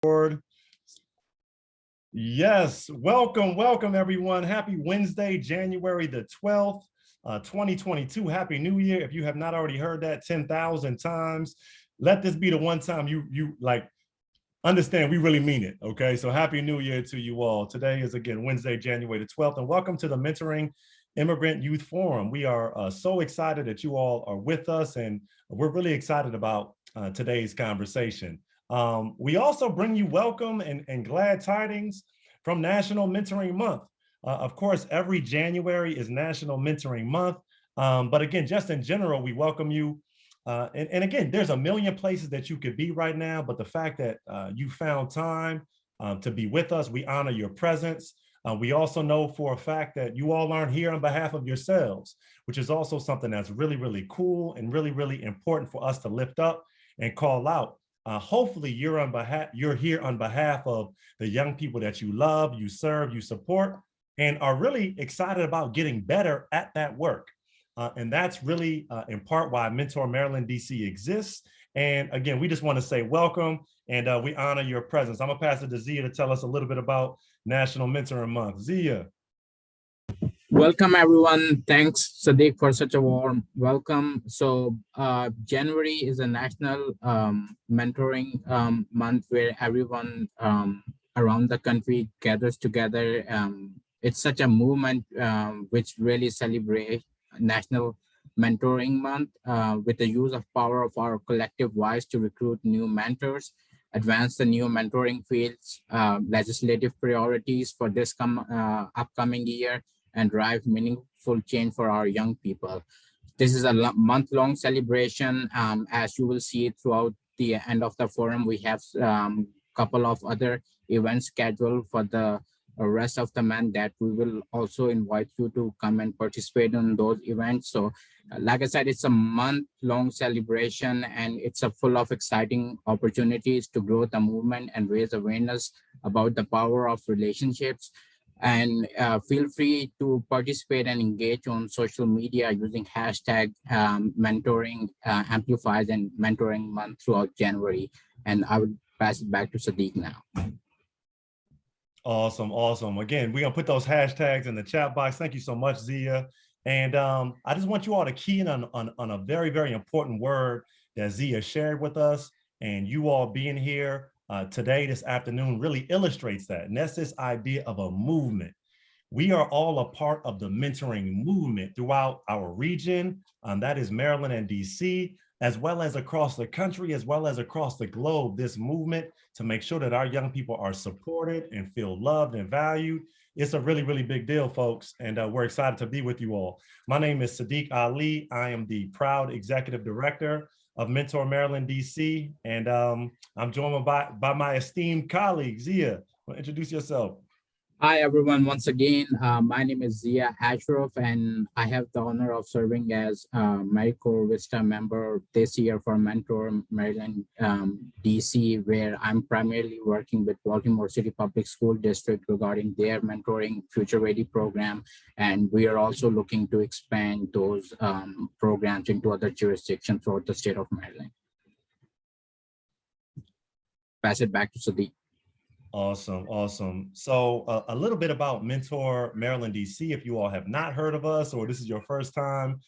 Board. Yes, welcome everyone. Happy Wednesday, January the 12th, 2022. Happy New Year. If you have not already heard that 10,000 times, let this be the one time you like understand we really mean it, okay? So happy New Year to you all. Today is again Wednesday, January the 12th, and welcome to the Mentoring Immigrant Youth Forum. We are so excited that you all are with us, and we're really excited about today's conversation. We also bring you welcome and glad tidings from National Mentoring Month. Of course, every January is National Mentoring Month, but again, just in general, we welcome you. And again, there's a million places that you could be right now, but the fact that you found time to be with us, we honor your presence. We also know for a fact that you all aren't here on behalf of yourselves, which is also something that's really, really cool and really, really important for us to lift up and call out. Hopefully you're here on behalf of the young people that you love, you serve, you support, and are really excited about getting better at that work. And that's really in part why Mentor Maryland, DC exists. And again, we just want to say welcome and we honor your presence. I'm gonna pass it to Zia to tell us a little bit about National Mentoring Month. Zia. Welcome, everyone. Thanks, Sadiq, for such a warm welcome. So January is a national mentoring month where everyone around the country gathers together. It's such a movement which really celebrates National Mentoring Month with the use of power of our collective voice to recruit new mentors, advance the new mentoring fields, legislative priorities for this upcoming year, and drive meaningful change for our young people. This is a month-long celebration. As you will see throughout the end of the forum, we have a couple of other events scheduled for the rest of the month that we will also invite you to come and participate in those events. So like I said, it's a month-long celebration and it's a full of exciting opportunities to grow the movement and raise awareness about the power of relationships. And feel free to participate and engage on social media using hashtag mentoring amplifies and mentoring month throughout January. And I would pass it back to Sadiq now. Awesome. Again, we're gonna put those hashtags in the chat box. Thank you so much, Zia. And I just want you all to key in on a very, very important word that Zia shared with us, and you all being here today, this afternoon, really illustrates that. And that's this idea of a movement. We are all a part of the mentoring movement throughout our region, that is Maryland and DC, as well as across the country, as well as across the globe, this movement to make sure that our young people are supported and feel loved and valued. It's a really, really big deal, folks, and we're excited to be with you all. My name is Sadiq Ali. I am the proud executive director of Mentor Maryland, DC, and I'm joined by my esteemed colleague, Zia. Introduce yourself. Hi, everyone. Once again, my name is Zia Ashraf, and I have the honor of serving as AmeriCorps Vista member this year for Mentor Maryland, DC, where I'm primarily working with Baltimore City Public School District regarding their mentoring Future Ready program. And we are also looking to expand those programs into other jurisdictions throughout the state of Maryland. Pass it back to Sadiq. Awesome. So a little bit about Mentor Maryland, DC. If you all have not heard of us or this is your first time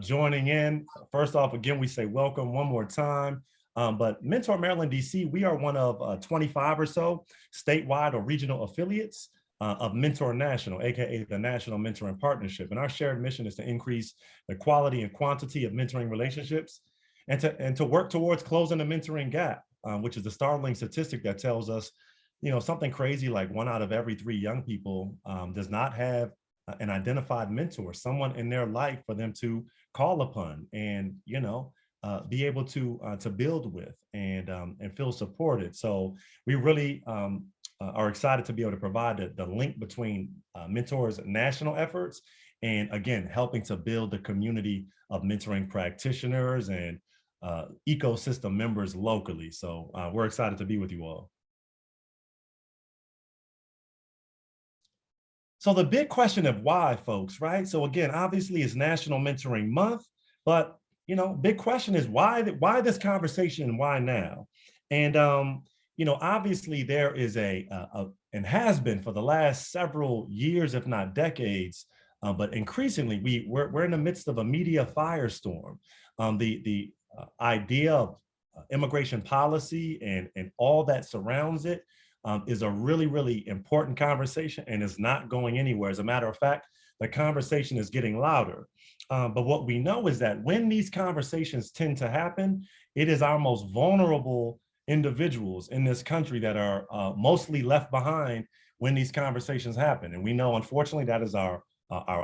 joining in, first off, again, we say welcome one more time. But Mentor Maryland, DC, we are one of 25 or so statewide or regional affiliates of Mentor National, aka the National Mentoring Partnership. And our shared mission is to increase the quality and quantity of mentoring relationships and to work towards closing the mentoring gap, which is the startling statistic that tells us something crazy like 1 out of every 3 young people does not have an identified mentor, someone in their life for them to call upon and, be able to build with and feel supported. So we really are excited to be able to provide the link between Mentor's national efforts and, again, helping to build the community of mentoring practitioners and ecosystem members locally. So we're excited to be with you all. So the big question of why, folks, right? So again, obviously it's National Mentoring Month, but big question is why this conversation and why now? And obviously there is and has been for the last several years, if not decades, but increasingly we're in the midst of a media firestorm. The idea of immigration policy and all that surrounds it is a really, really important conversation and is not going anywhere. As a matter of fact, the conversation is getting louder. But what we know is that when these conversations tend to happen, it is our most vulnerable individuals in this country that are mostly left behind when these conversations happen. And we know, unfortunately, that is our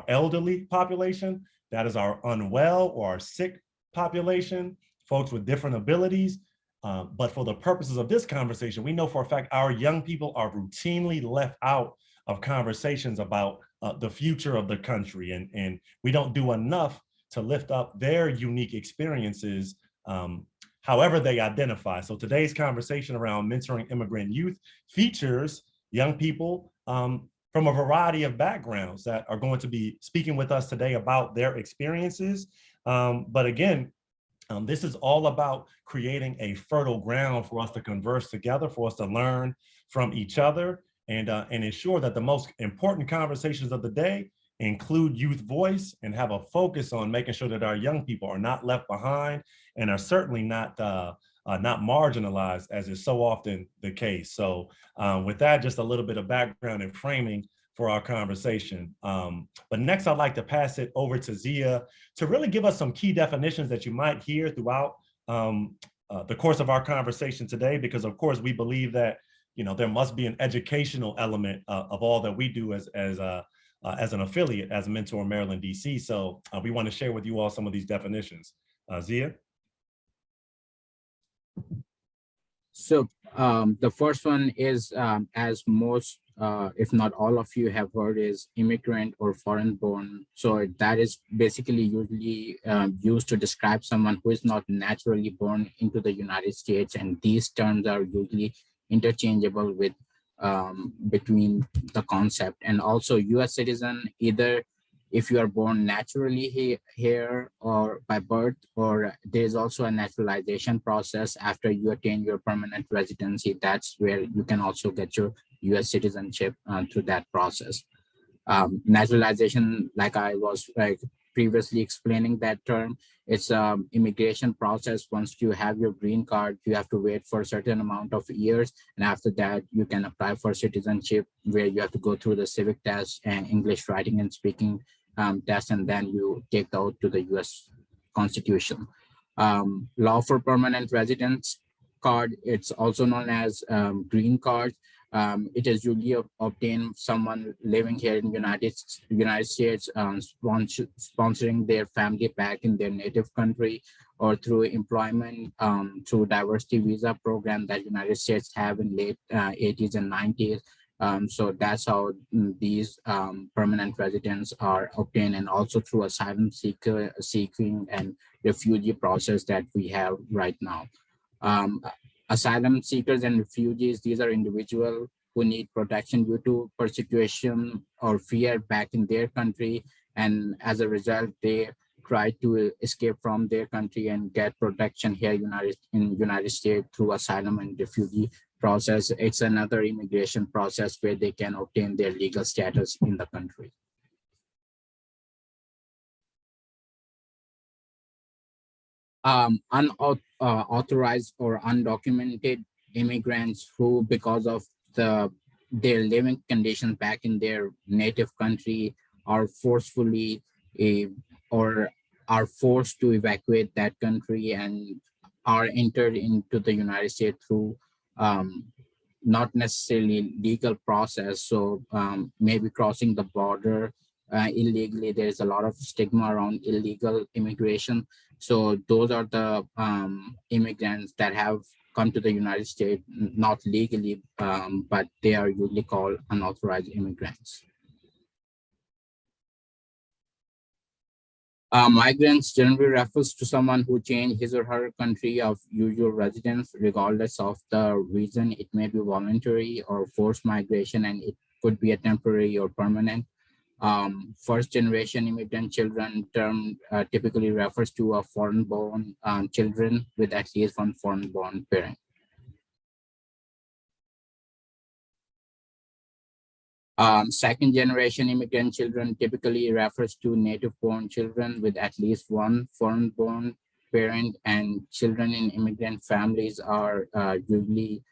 elderly population, that is our unwell or our sick population, folks with different abilities. But for the purposes of this conversation, we know for a fact our young people are routinely left out of conversations about the future of the country. And we don't do enough to lift up their unique experiences, however they identify. So today's conversation around mentoring immigrant youth features young people from a variety of backgrounds that are going to be speaking with us today about their experiences. But again, this is all about creating a fertile ground for us to converse together, for us to learn from each other, and ensure that the most important conversations of the day include youth voice and have a focus on making sure that our young people are not left behind and are certainly not marginalized, as is so often the case. So with that, just a little bit of background and framing for our conversation. But next, I'd like to pass it over to Zia to really give us some key definitions that you might hear throughout the course of our conversation today, because of course we believe that there must be an educational element of all that we do as an affiliate, as Mentor Maryland, DC. So we want to share with you all some of these definitions. Zia? So the first one is, as most, if not all of you have heard, is immigrant or foreign born. So that is basically usually used to describe someone who is not naturally born into the United States. And these terms are usually interchangeable with between the concept. And also US citizen, either if you are born naturally here or by birth, or there's also a naturalization process after you attain your permanent residency. That's where you can also get your US citizenship through that process. Naturalization, like I was previously explaining that term, it's an immigration process. Once you have your green card, you have to wait for a certain amount of years. And after that, you can apply for citizenship, where you have to go through the civic test and English writing and speaking test, and then you take the oath to the US Constitution. Law for permanent residence card, it's also known as green card. It is usually obtained someone living here in United States, sponsoring their family back in their native country, or through employment, through diversity visa program that United States have in late 80s and 90s. So that's how these permanent residents are obtained, and also through asylum seeking and refugee process that we have right now. Asylum seekers and refugees, these are individuals who need protection due to persecution or fear back in their country. And as a result, they try to escape from their country and get protection here in United States through asylum and refugee process. It's another immigration process where they can obtain their legal status in the country. Unauthorized or undocumented immigrants who, because of their living conditions back in their native country, are forcefully or are forced to evacuate that country and are entered into the United States through not necessarily legal process. So maybe crossing the border illegally. There's a lot of stigma around illegal immigration. So those are the immigrants that have come to the United States, not legally, but they are usually called unauthorized immigrants. Migrants generally refers to someone who changed his or her country of usual residence, regardless of the reason. It may be voluntary or forced migration, and it could be a temporary or permanent. First generation immigrant children term typically refers to a foreign born children with at least one foreign born parent. Second generation immigrant children typically refers to native born children with at least one foreign born parent, and children in immigrant families are usually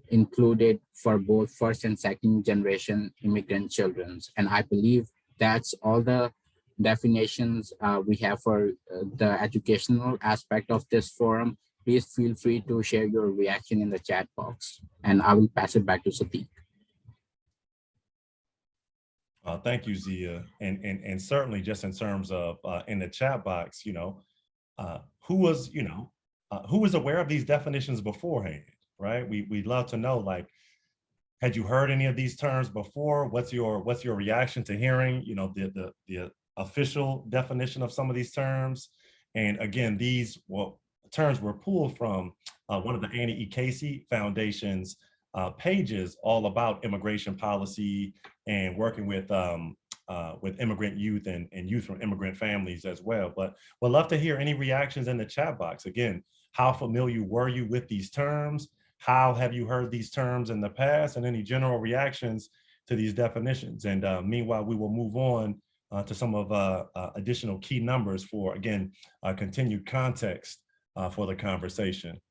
included for both first and second generation immigrant children. And I believe that's all the definitions we have for the educational aspect of this forum. Please feel free to share your reaction in the chat box, and I will pass it back to Satiq. Thank you, Zia. And certainly just in terms of in the chat box, who was, who was aware of these definitions beforehand, right? We'd love to know, like, had you heard any of these terms before? What's your reaction to hearing, the official definition of some of these terms? And again, these terms were pulled from one of the Annie E. Casey Foundation's pages all about immigration policy and working with immigrant youth and youth from immigrant families as well. But we'd love to hear any reactions in the chat box. Again, how familiar were you with these terms? How have you heard these terms in the past, and any general reactions to these definitions? And meanwhile, we will move on to some of additional key numbers for, again, continued context for the conversation.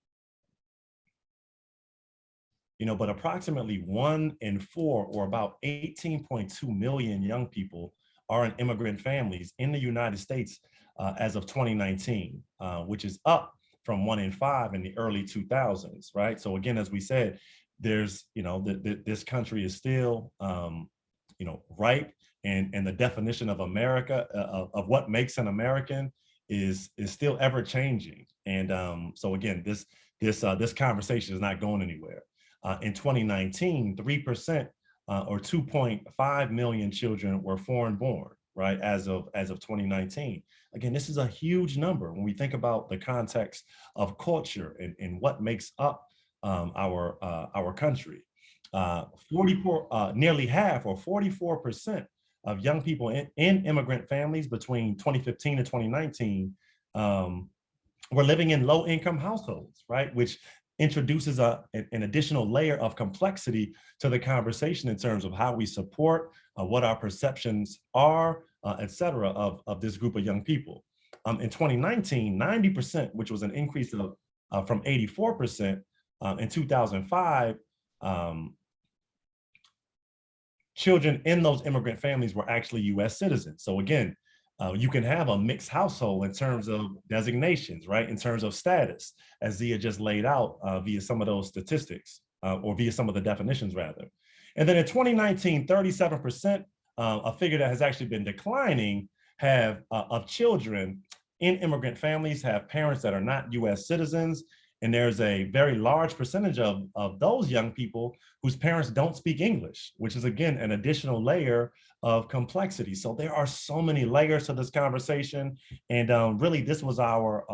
But approximately 1 in 4, or about 18.2 million young people, are in immigrant families in the United States as of 2019, which is up from 1 in 5 in the early 2000s, right? So again, as we said, there's, this country is still, ripe, and the definition of America, of what makes an American, is still ever changing. And so again, this conversation is not going anywhere. In 2019, 3%, or 2.5 million children were foreign born, right, as of 2019. Again, this is a huge number when we think about the context of culture and what makes up our country. Nearly half, or 44%, of young people in immigrant families between 2015 and 2019 were living in low-income households, right, which introduces an additional layer of complexity to the conversation in terms of how we support, what our perceptions are, et cetera, of this group of young people. In 2019, 90%, which was an increase of from 84% in 2005, children in those immigrant families were actually US citizens. So again, you can have a mixed household in terms of designations, right? In terms of status, as Zia just laid out via some of those statistics, or via some of the definitions rather. And then in 2019, 37%, a figure that has actually been declining, of children in immigrant families have parents that are not US citizens. And there's a very large percentage of those young people whose parents don't speak English, which is, again, an additional layer of complexity. So there are so many layers to this conversation. And really, this was our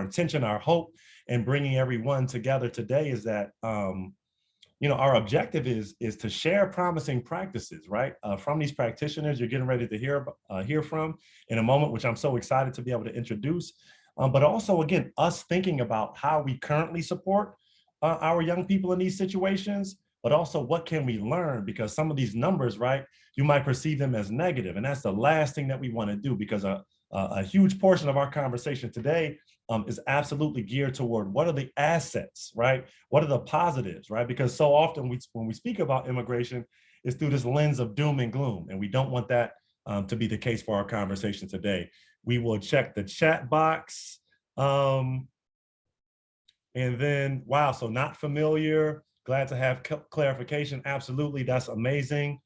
intention, our hope in bringing everyone together today, is that, our objective is to share promising practices, right, from these practitioners you're getting ready to hear from in a moment, which I'm so excited to be able to introduce. But also, again, us thinking about how we currently support our young people in these situations, but also what can we learn? Because some of these numbers, right, you might perceive them as negative, and that's the last thing that we want to do, because a huge portion of our conversation today is absolutely geared toward what are the assets, right? What are the positives, right? Because so often when we speak about immigration, it's through this lens of doom and gloom, and we don't want that to be the case for our conversation today. We will check the chat box. And then, wow, so not familiar. Glad to have clarification. Absolutely, that's amazing.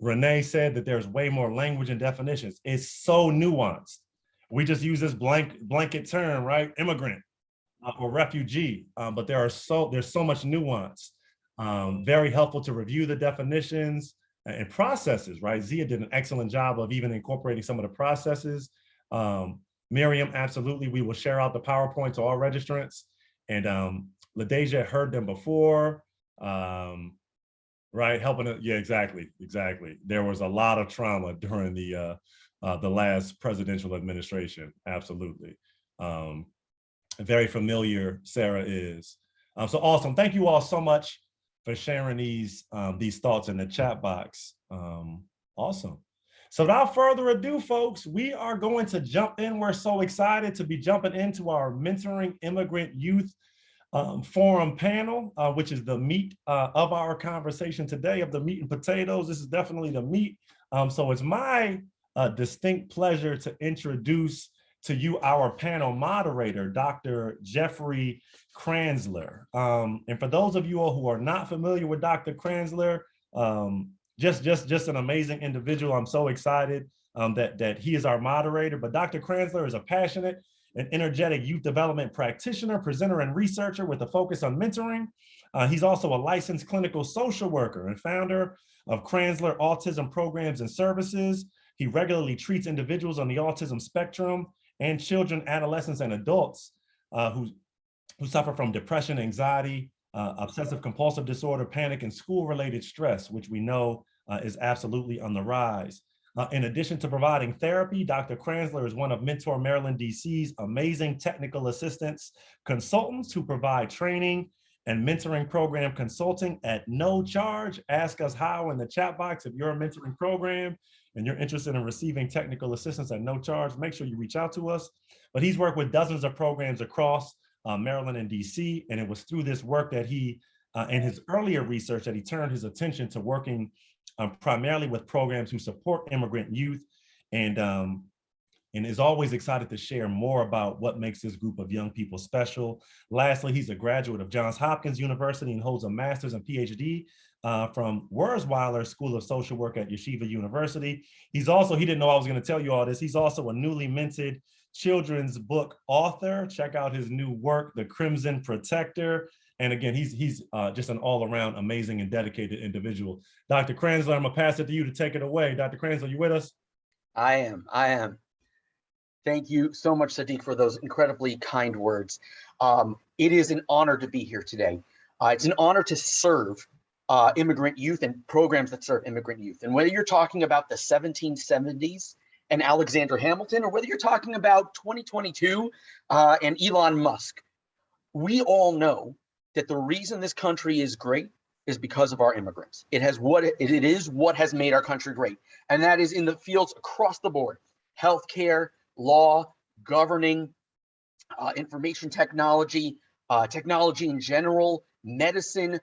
Renee said that there's way more language and definitions. It's so nuanced. We just use this blanket term, right? Immigrant or refugee, but there's so much nuance. Very helpful to review the definitions and processes, right? Zia did an excellent job of even incorporating some of the processes. Miriam, absolutely, we will share out the PowerPoint to all registrants. And LaDeja heard them before, right? Helping, yeah, exactly. There was a lot of trauma during the last presidential administration, absolutely. Very familiar, Sarah is. So awesome, thank you all so much for sharing these thoughts in the chat box. Awesome. So without further ado, folks, we are going to jump in. We're so excited to be jumping into our Mentoring Immigrant Youth Forum panel, which is the meat of our conversation today, of the meat and potatoes. This is definitely the meat. So it's my distinct pleasure to introduce to you our panel moderator, Dr. Jeffrey Kranzler. And for those of you all who are not familiar with Dr. Kranzler, just an amazing individual. I'm so excited that he is our moderator. But Dr. Kranzler is a passionate and energetic youth development practitioner, presenter, and researcher with a focus on mentoring. He's also a licensed clinical social worker and founder of Kranzler Autism Programs and Services. He regularly treats individuals on the autism spectrum and children, adolescents, and adults who suffer from depression, anxiety, obsessive compulsive disorder, panic, and school-related stress, which we know is absolutely on the rise. In addition to providing therapy, Dr. Kranzler is one of Mentor Maryland, DC's amazing technical assistance consultants who provide training and mentoring program consulting at no charge. Ask us how in the chat box. If you're a mentoring program and you're interested in receiving technical assistance at no charge, make sure you reach out to us. But he's worked with dozens of programs across Maryland and DC, and it was through this work that he, in his earlier research, that he turned his attention to working primarily with programs who support immigrant youth, and is always excited to share more about what makes this group of young people special. Lastly, he's a graduate of Johns Hopkins University and holds a master's and PhD from Wurzweiler School of Social Work at Yeshiva University. He's also, he didn't know I was going to tell you all this, he's also a newly minted children's book author. Check out his new work, The Crimson Protector. And again, he's just an all-around amazing and dedicated individual. Dr. Kranzler, I'm gonna pass it to you to take it away. Dr. Kranzler, you with us? I am. Thank you so much, Sadiq, for those incredibly kind words. It is an honor to be here today. It's an honor to serve immigrant youth and programs that serve immigrant youth. And whether you're talking about the 1770s and Alexander Hamilton, or whether you're talking about 2022 and Elon Musk, we all know that the reason this country is great is because of our immigrants. It is what has made our country great. And that is in the fields across the board: healthcare, law, governing, information technology, technology in general, medicine,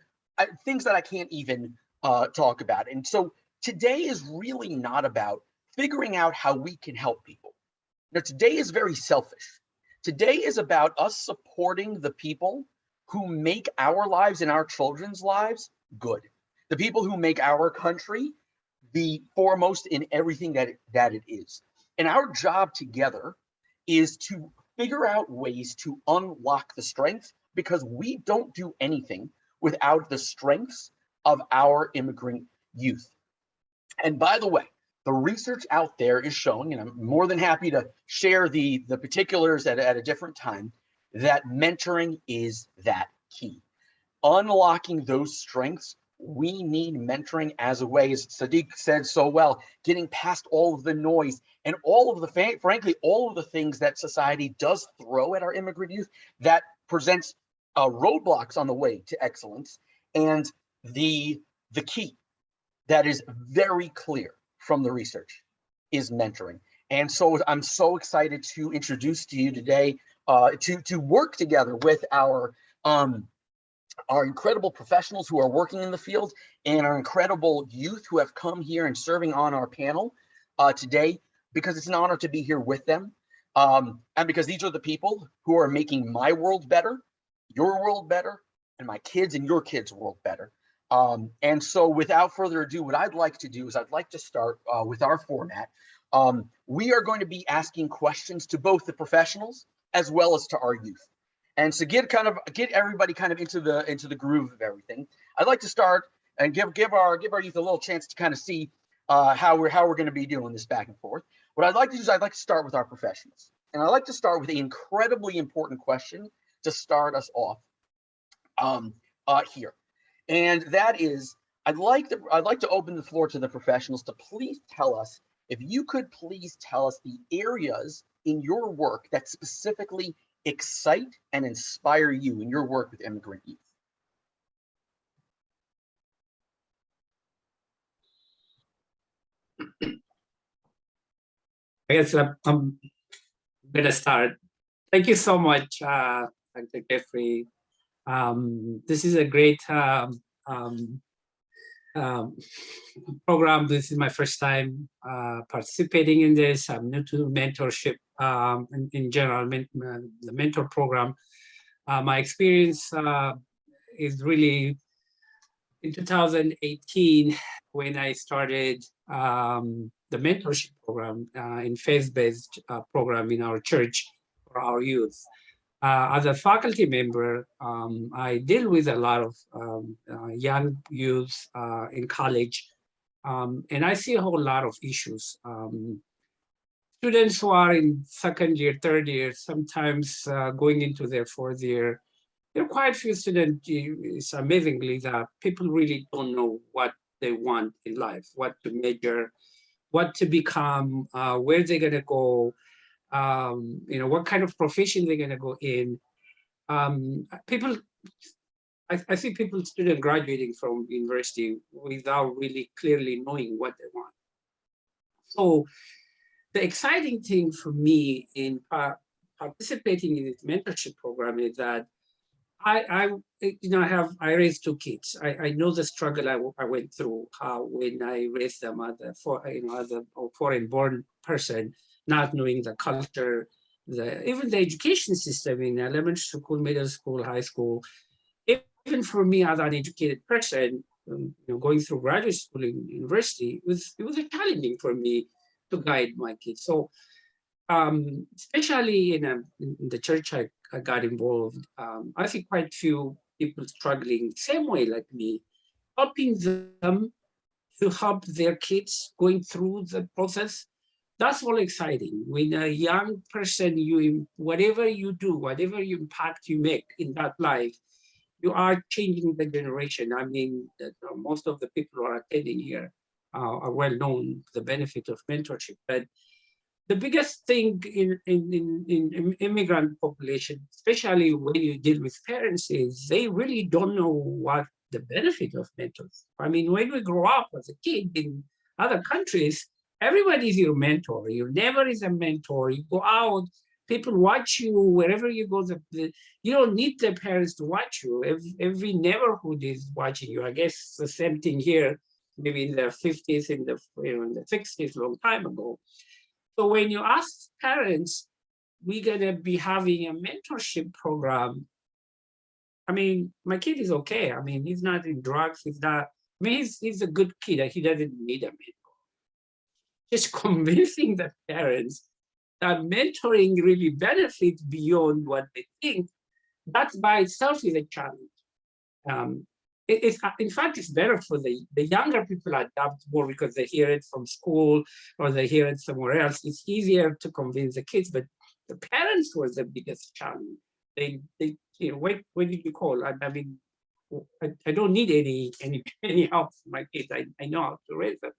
things that I can't even talk about. And so today is really not about figuring out how we can help people. Now, today is very selfish. Today is about us supporting the people who make our lives and our children's lives good. The people who make our country the foremost in everything that it is. And our job together is to figure out ways to unlock the strength, because we don't do anything without the strengths of our immigrant youth. And by the way, the research out there is showing, and I'm more than happy to share the particulars at a different time, that mentoring is that key. Unlocking those strengths, we need mentoring as a way, as Sadiq said so well, getting past all of the noise and all of the, frankly, all of the things that society does throw at our immigrant youth that presents roadblocks on the way to excellence. And the key that is very clear from the research is mentoring. And so I'm so excited to introduce to you today to work together with our incredible professionals who are working in the field and our incredible youth who have come here and serving on our panel today, because it's an honor to be here with them. And because these are the people who are making my world better, your world better, and my kids and your kids' world better. And so without further ado, what I'd like to do is I'd like to start with our format. We are going to be asking questions to both the professionals as well as to our youth. And to get everybody kind of into the groove of everything, I'd like to start and give our youth a little chance to kind of see how we're going to be doing this back and forth. What I'd like to do is I'd like to start with our professionals, and I'd like to start with an incredibly important question to start us off here, and that is I'd like to open the floor to the professionals to please tell us, if you could please tell us the areas in your work that specifically excite and inspire you in your work with immigrant youth. I guess I'm gonna start. Thank you so much, Dr. Jeffrey. This is a great um, program. This is my first time participating in this. I'm new to mentorship in general, the mentor program. My experience is really in 2018 when I started the mentorship program in faith-based program in our church for our youth. As a faculty member, I deal with a lot of young youth in college, and I see a whole lot of issues. Students who are in second year, third year, sometimes going into their fourth year, there are quite a few students, it's amazingly that people really don't know what they want in life, what to major, what to become, where they're gonna go, what kind of profession they're gonna go in. I see people, students graduating from university without really clearly knowing what they want. So the exciting thing for me in participating in this mentorship program is that I raised two kids. I know the struggle I went through when I raised them as a foreign-born person, not knowing the culture, even the education system in elementary school, middle school, high school. Even for me as an educated person, going through graduate school and university, it was challenging for me to guide my kids. So especially in the church I got involved, I see quite few people struggling same way like me, helping them to help their kids going through the process. That's all exciting. When a young person, whatever you do, whatever impact you make in that life, you are changing the generation. I mean, most of the people who are attending here are well known the benefit of mentorship, but the biggest thing in immigrant population, especially when you deal with parents, is they really don't know what the benefit of mentors. I mean, when we grow up as a kid in other countries, everybody is your mentor. Your neighbor is a mentor. You go out, people watch you wherever you go. You don't need the parents to watch you. Every neighborhood is watching you. I guess the same thing here, maybe in the 50s, in the 60s, long time ago. So when you ask parents, we're gonna be having a mentorship program. I mean, my kid is okay. I mean, he's not in drugs. He's not. I mean, he's a good kid. He doesn't need a mentor. Just convincing the parents that mentoring really benefits beyond what they think. That by itself is a challenge. In fact, it's better for the younger people adapt more because they hear it from school or they hear it somewhere else. It's easier to convince the kids, but the parents were the biggest challenge. They what did you call? I mean, I don't need any help from my kids. I know how to raise them.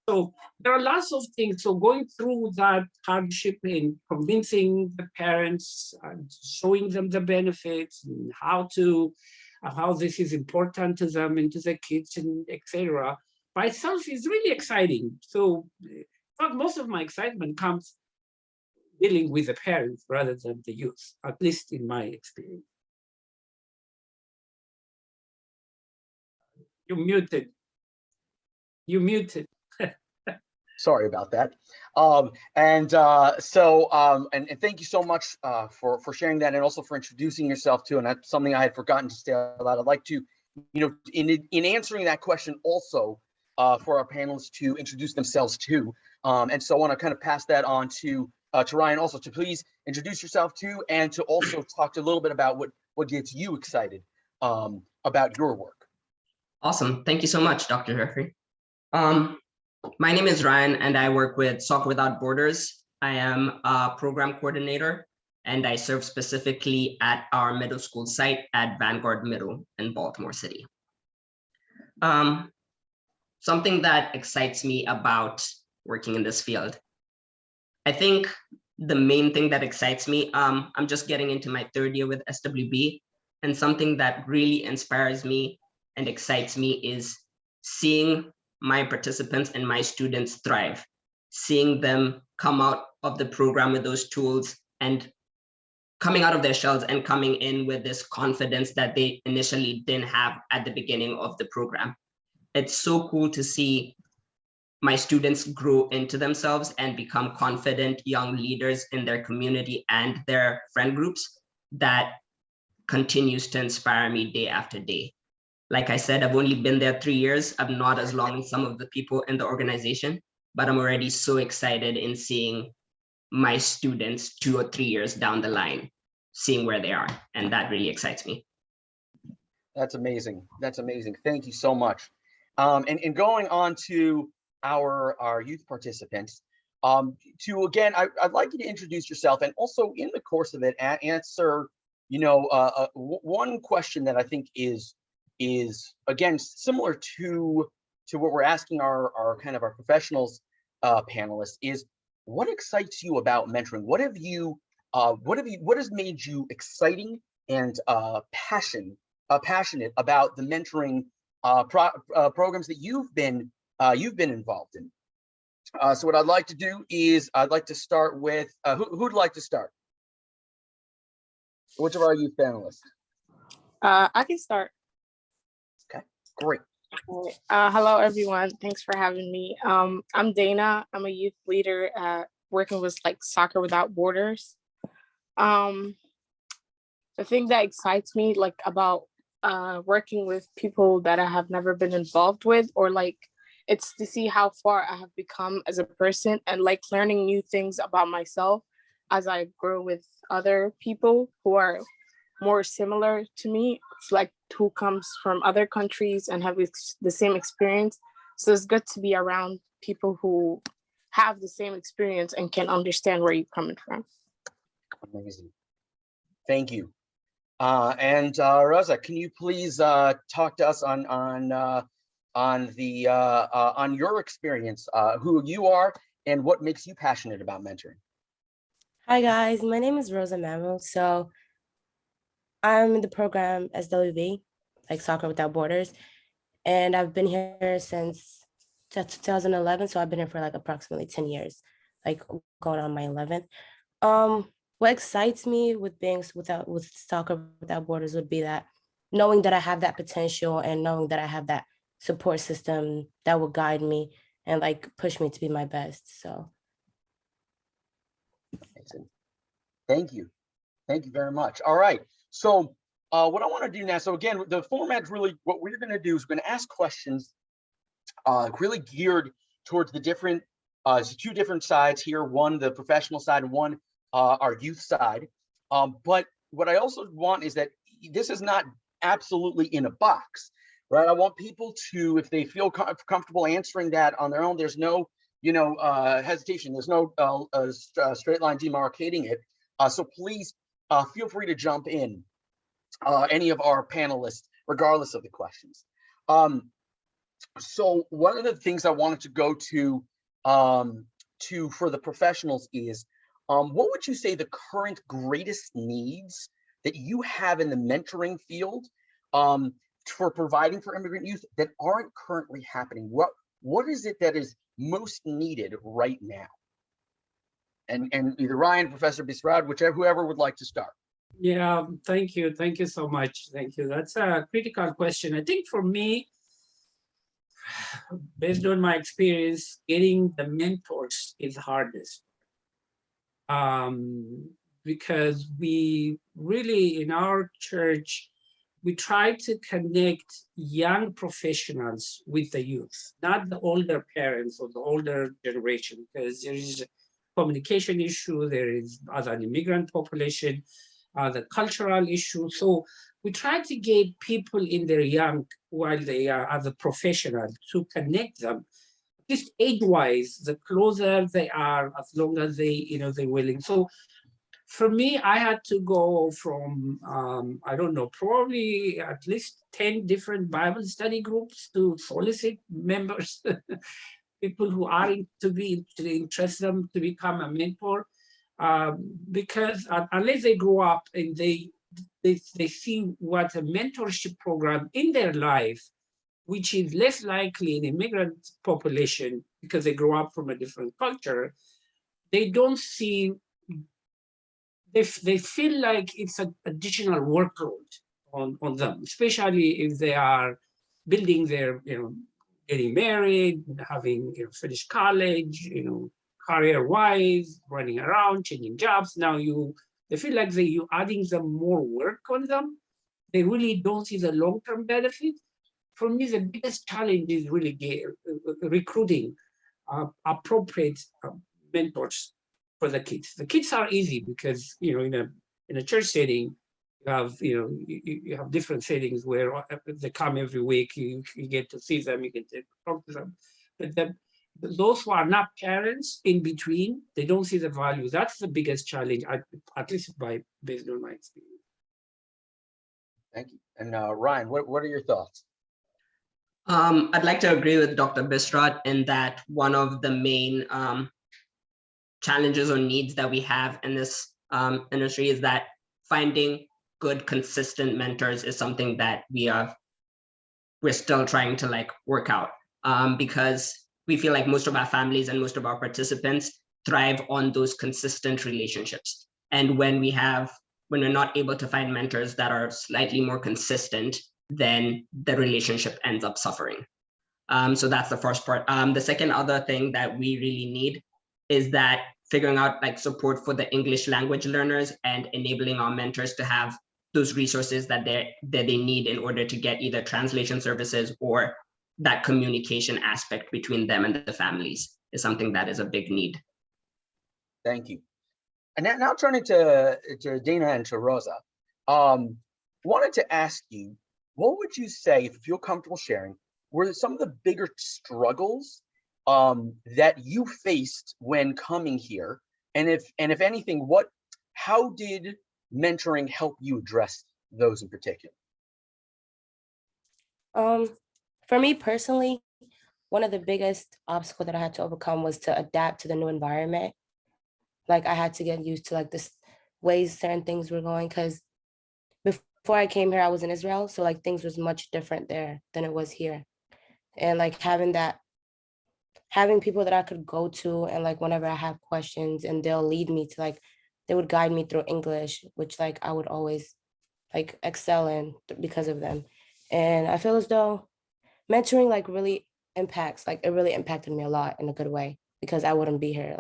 So there are lots of things. So going through that hardship and convincing the parents, showing them the benefits and how this is important to them and to the kids and etc. by itself is really exciting. So in fact, most of my excitement comes dealing with the parents rather than the youth, at least in my experience. You muted. You muted. Sorry about that. And thank you so much for sharing that and also for introducing yourself too. And that's something I had forgotten to say out loud. I'd like to, in answering that question also for our panelists to introduce themselves too. And so I want to kind of pass that on to Ryan also to please introduce yourself too, and to also talk a little bit about what gets you excited about your work. Awesome. Thank you so much, Dr. Jeffrey. My name is Ryan, and I work with Soccer Without Borders. I am a program coordinator, and I serve specifically at our middle school site at Vanguard Middle in Baltimore City. Something that excites me about working in this field. I think the main thing that excites me, I'm just getting into my third year with SWB, and something that really inspires me and excites me is seeing my participants and my students thrive. seeing them come out of the program with those tools and coming out of their shells and coming in with this confidence that they initially didn't have at the beginning of the program. It's so cool to see my students grow into themselves and become confident young leaders in their community and their friend groups. That continues to inspire me day after day. Like I said, I've only been there 3 years. I'm not as long as some of the people in the organization, but I'm already so excited in seeing my students 2 or 3 years down the line, seeing where they are. And that really excites me. That's amazing. That's amazing. Thank you so much. And going on to our youth participants, again, I'd like you to introduce yourself, and also in the course of it, answer, one question that I think is again similar to what we're asking our professionals panelists is, what excites you about mentoring? What has made you exciting and passionate about the mentoring programs that you've been involved in? So what I'd like to do is I'd like to start with who'd like to start? Which of our youth panelists? I can start. Okay, great. Hello, everyone. Thanks for having me. I'm Dana. I'm a youth leader working with Soccer Without Borders. The thing that excites me about working with people that I have never been involved with, or it's to see how far I have become as a person, and learning new things about myself as I grow with other people who are more similar to me, who comes from other countries and have the same experience. So it's good to be around people who have the same experience and can understand where you're coming from. Amazing. Thank you. And Raza, can you please talk to us on your experience, who you are and what makes you passionate about mentoring? Hi guys, my name is Rosa Mammo. So I'm in the program SWB, Soccer Without Borders, and I've been here since 2011. So I've been here for approximately 10 years, going on my 11th. What excites me with being with Soccer Without Borders would be that knowing that I have that potential and knowing that I have that support system that will guide me and push me to be my best. So thank you very much. All right, so what I want to do now, so again, the format's really, what we're going to do is we're going to ask questions really geared towards the different two different sides here, one the professional side and one our youth side. But what I also want is that this is not absolutely in a box, right? I want people to, if they feel comfortable answering that on their own, there's no hesitation, there's no straight line demarcating it. So please feel free to jump in, any of our panelists, regardless of the questions. So one of the things I wanted to go to for the professionals is, what would you say the current greatest needs that you have in the mentoring field for providing for immigrant youth that aren't currently happening? What is it that is most needed right now? And either Ryan, Professor Bisrad, whoever would like to start. Yeah, thank you so much. Thank you. That's a critical question. I think for me, based on my experience, getting the mentors is hardest. Because we really, in our church, we try to connect young professionals with the youth, not the older parents or the older generation, because there is a communication issue, there is as an immigrant population, the cultural issue. So we try to get people in their young while they are as a professional to connect them. Just age-wise, the closer they are, as long as they're willing. So for me, I had to go from, I don't know, probably at least 10 different Bible study groups to solicit members, people who are interested them to become a mentor. Because unless they grow up and they see what a mentorship program in their life, which is less likely in immigrant population, because they grow up from a different culture, they don't see, they feel like it's an additional workload on them, especially if they are building their, getting married, having finished college, career-wise, running around, changing jobs. Now they feel like you're adding them more work on them. They really don't see the long-term benefit. For me, the biggest challenge is really recruiting appropriate mentors for the kids. The kids are easy because in a church setting, you have different settings where they come every week. You get to see them, you get to talk to them. But those who are not parents in between, they don't see the value. That's the biggest challenge, at least based on my experience. Thank you. And Ryan, what are your thoughts? I'd like to agree with Dr. Bisrat in that one of the main challenges or needs that we have in this industry is that finding good, consistent mentors is something that we're still trying to work out, because we feel like most of our families and most of our participants thrive on those consistent relationships. And when we're not able to find mentors that are slightly more consistent, then the relationship ends up suffering. So that's the first part. The second other thing that we really need is that figuring out support for the English language learners and enabling our mentors to have those resources that they need in order to get either translation services or that communication aspect between them and the families is something that is a big need. Thank you. And now turning to Dana and to Rosa, wanted to ask you, what would you say, if you feel comfortable sharing, were some of the bigger struggles that you faced when coming here? And if anything, how did mentoring help you address those in particular? For me personally, one of the biggest obstacles that I had to overcome was to adapt to the new environment. I had to get used to this ways certain things were going, because before I came here, I was in Israel. So things was much different there than it was here. And having people that I could go to and whenever I have questions, and they'll lead me to they would guide me through English, which I would always excel in because of them. And I feel as though mentoring really impacts, it really impacted me a lot in a good way, because I wouldn't be here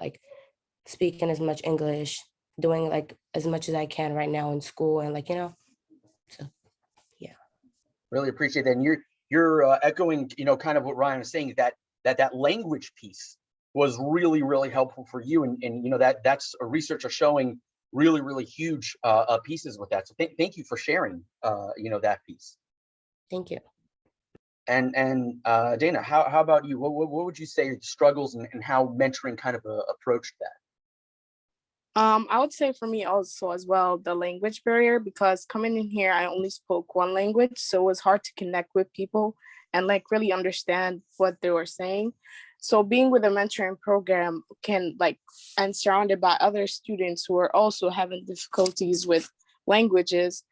speaking as much English, doing as much as I can right now in school, and so yeah. Really appreciate that. And you're echoing kind of what Ryan was saying, that language piece was really, really helpful for you, and that's research are showing really huge pieces with that. So thank you for sharing that piece. Thank you. And Dana, how about you? What would you say struggles and how mentoring kind of approached that? I would say for me also as well, the language barrier, because coming in here, I only spoke one language. So it was hard to connect with people and really understand what they were saying. So being with a mentoring program and surrounded by other students who are also having difficulties with languages,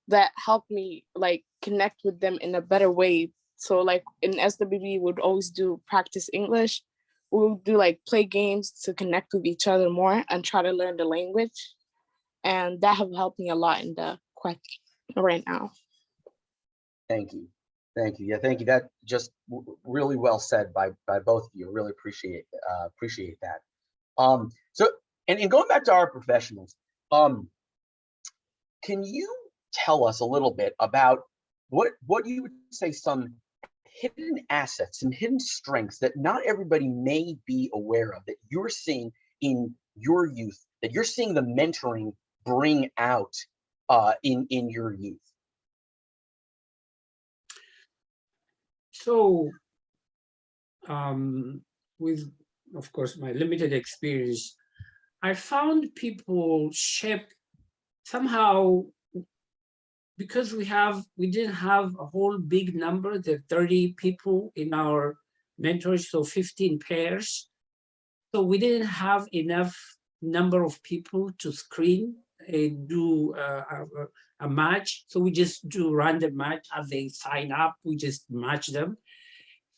that helped me connect with them in a better way. So in SWB, we would always do practice English. We would do play games to connect with each other more and try to learn the language. And that have helped me a lot in the question right now. Thank you. Yeah, thank you. That just really well said by both of you. Really appreciate that. So and going back to our professionals, can you tell us a little bit about what you would say some hidden assets and hidden strengths that not everybody may be aware of, that you're seeing in your youth, that you're seeing the mentoring bring out in your youth? So with, of course, my limited experience, I found people shape somehow, because we didn't have a whole big number, the 30 people in our mentors, so 15 pairs. So we didn't have enough number of people to screen and do a match. So we just do random match as they sign up, we just match them.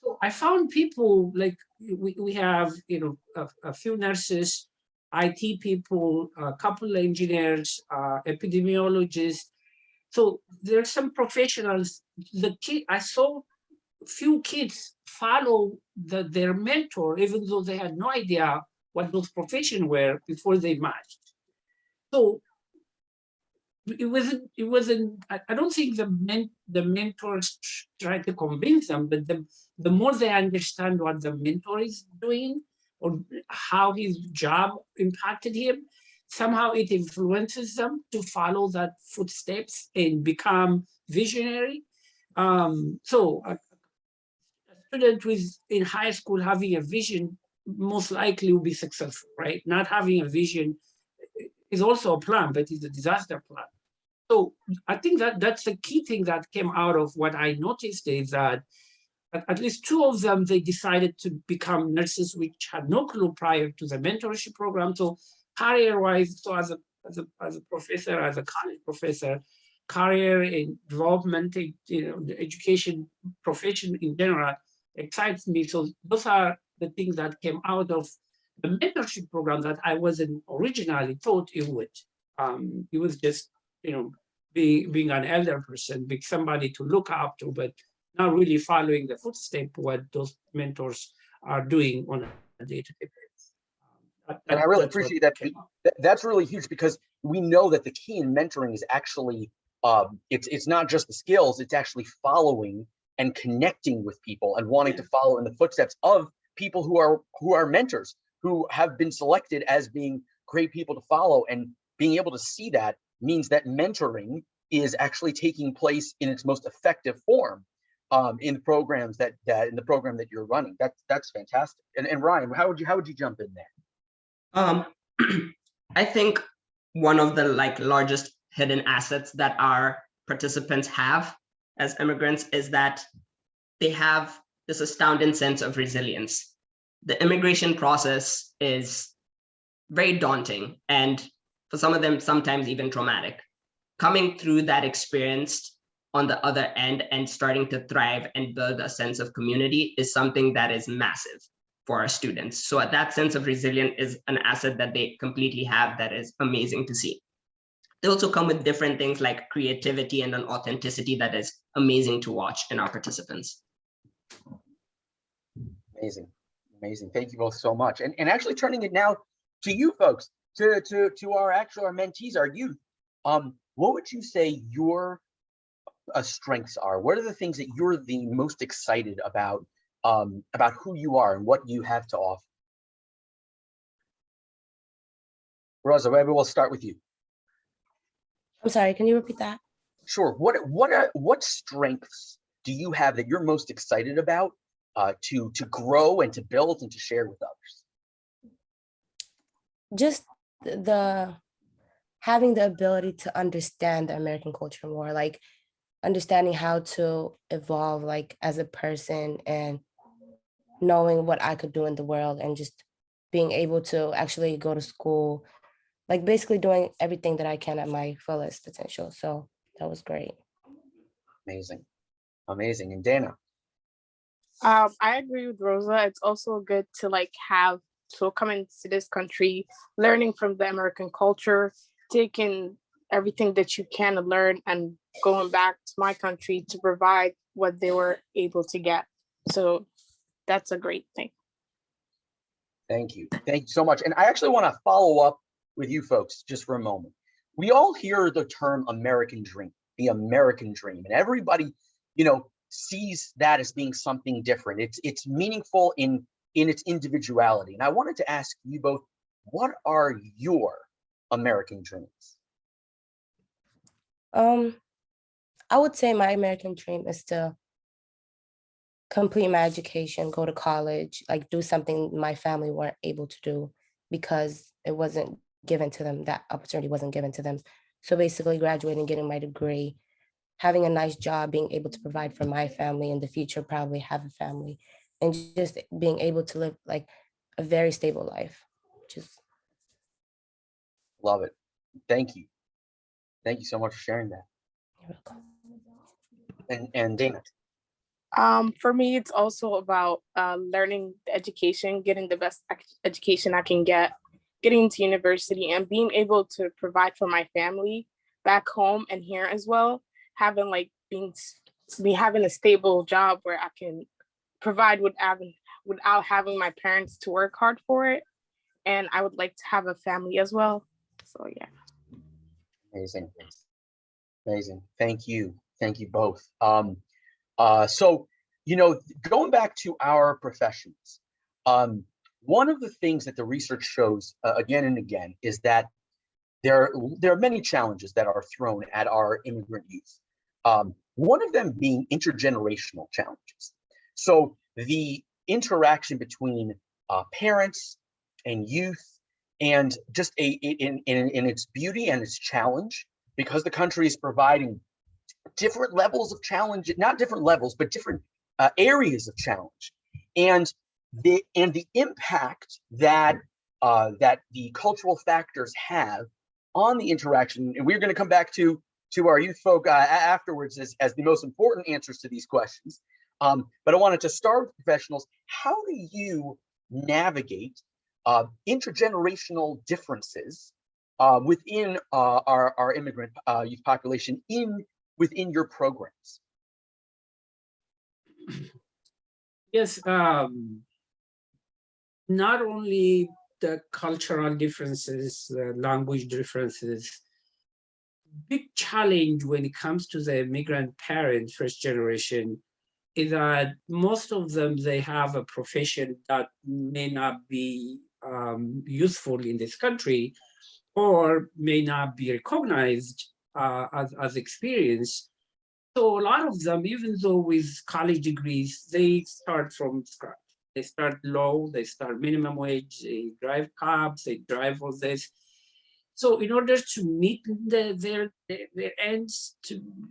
So I found people like we have, you know, a few nurses, IT people, a couple engineers, epidemiologists. So there are some professionals. I saw few kids follow their mentor, even though they had no idea what those professions were before they matched. So it wasn't. I don't think the mentors try to convince them, but the more they understand what the mentor is doing or how his job impacted him, somehow it influences them to follow that footsteps and become visionary. So a student who is in high school having a vision most likely will be successful, right? Not having a vision is also a plan, but it's a disaster plan. So I think that that's the key thing that came out of what I noticed is that at least two of them, they decided to become nurses, which had no clue prior to the mentorship program. So career-wise, so as a professor, as a college professor, career and development, you know, the education profession in general excites me. So those are the things that came out of the mentorship program that I wasn't originally thought it would. It was just, you know, being an elder person, being somebody to look up to, but not really following the footstep what those mentors are doing on a day-to-day basis. And I really appreciate that. That's really huge because we know that the key in mentoring is actually it's not just the skills, it's actually following and connecting with people and wanting to follow in the footsteps of people who are mentors, who have been selected as being great people to follow. And being able to see that means that mentoring is actually taking place in its most effective form in the programs that in the program that you're running. That's fantastic. And Ryan, how would you jump in there? I think one of the largest hidden assets that our participants have as immigrants is that they have this astounding sense of resilience. The immigration process is very daunting, and for some of them, sometimes even traumatic. Coming through that experience on the other end and starting to thrive and build a sense of community is something that is massive for our students. So that sense of resilience is an asset that they completely have that is amazing to see. They also come with different things like creativity and an authenticity that is amazing to watch in our participants. Amazing. Thank you both so much. And actually turning it now to you folks, to our mentees, our youth. What would you say your strengths are? What are the things that you're the most excited about who you are and what you have to offer? Rosa, maybe we'll start with you. I'm sorry, can you repeat that? Sure. What strengths do you have that you're most excited about to grow and to build and to share with others? Just having the ability to understand the American culture more, like understanding how to evolve like as a person and knowing what I could do in the world and just being able to actually go to school, like basically doing everything that I can at my fullest potential. So that was great. Amazing. And Dana? I agree with Rosa. It's also good to come into this country, learning from the American culture, taking everything that you can learn and going back to my country to provide what they were able to get. So that's a great thing. Thank you so much. And I actually want to follow up with you folks just for a moment. We all hear the term American dream, the American dream, and everybody, sees that as being something different. It's meaningful in its individuality. And I wanted to ask you both, what are your American dreams? I would say my American dream is to complete my education, go to college, like do something my family weren't able to do because it wasn't given to them. That opportunity wasn't given to them. So basically graduating, getting my degree, having a nice job, being able to provide for my family in the future, probably have a family, and just being able to live like a very stable life. Just love it. Thank you so much for sharing that. You're welcome. And Dana? For me, it's also about learning the education, getting the best education I can get, getting into university, and being able to provide for my family back home and here as well. Having like having a stable job where I can provide without having my parents to work hard for it. And I would like to have a family as well. So yeah. Amazing. Amazing. Thank you. Thank you both. So, going back to our professions, one of the things that the research shows again and again is that there are many challenges that are thrown at our immigrant youth. One of them being intergenerational challenges. So the interaction between parents and youth, and just in its beauty and its challenge, because the country is providing different levels of challenge, not different levels, but different areas of challenge, and the impact that that the cultural factors have on the interaction. And we're going to come back to our youth folk afterwards as the most important answers to these questions. But I wanted to start with professionals. How do you navigate intergenerational differences within our immigrant youth population within your programs? Yes, not only the cultural differences, the language differences. Big challenge when it comes to the immigrant parents, first generation, is that most of them, they have a profession that may not be useful in this country, or may not be recognized as experience. So a lot of them, even though with college degrees, they start from scratch. They start low, they start minimum wage, they drive cabs, they drive all this. So in order to meet their ends,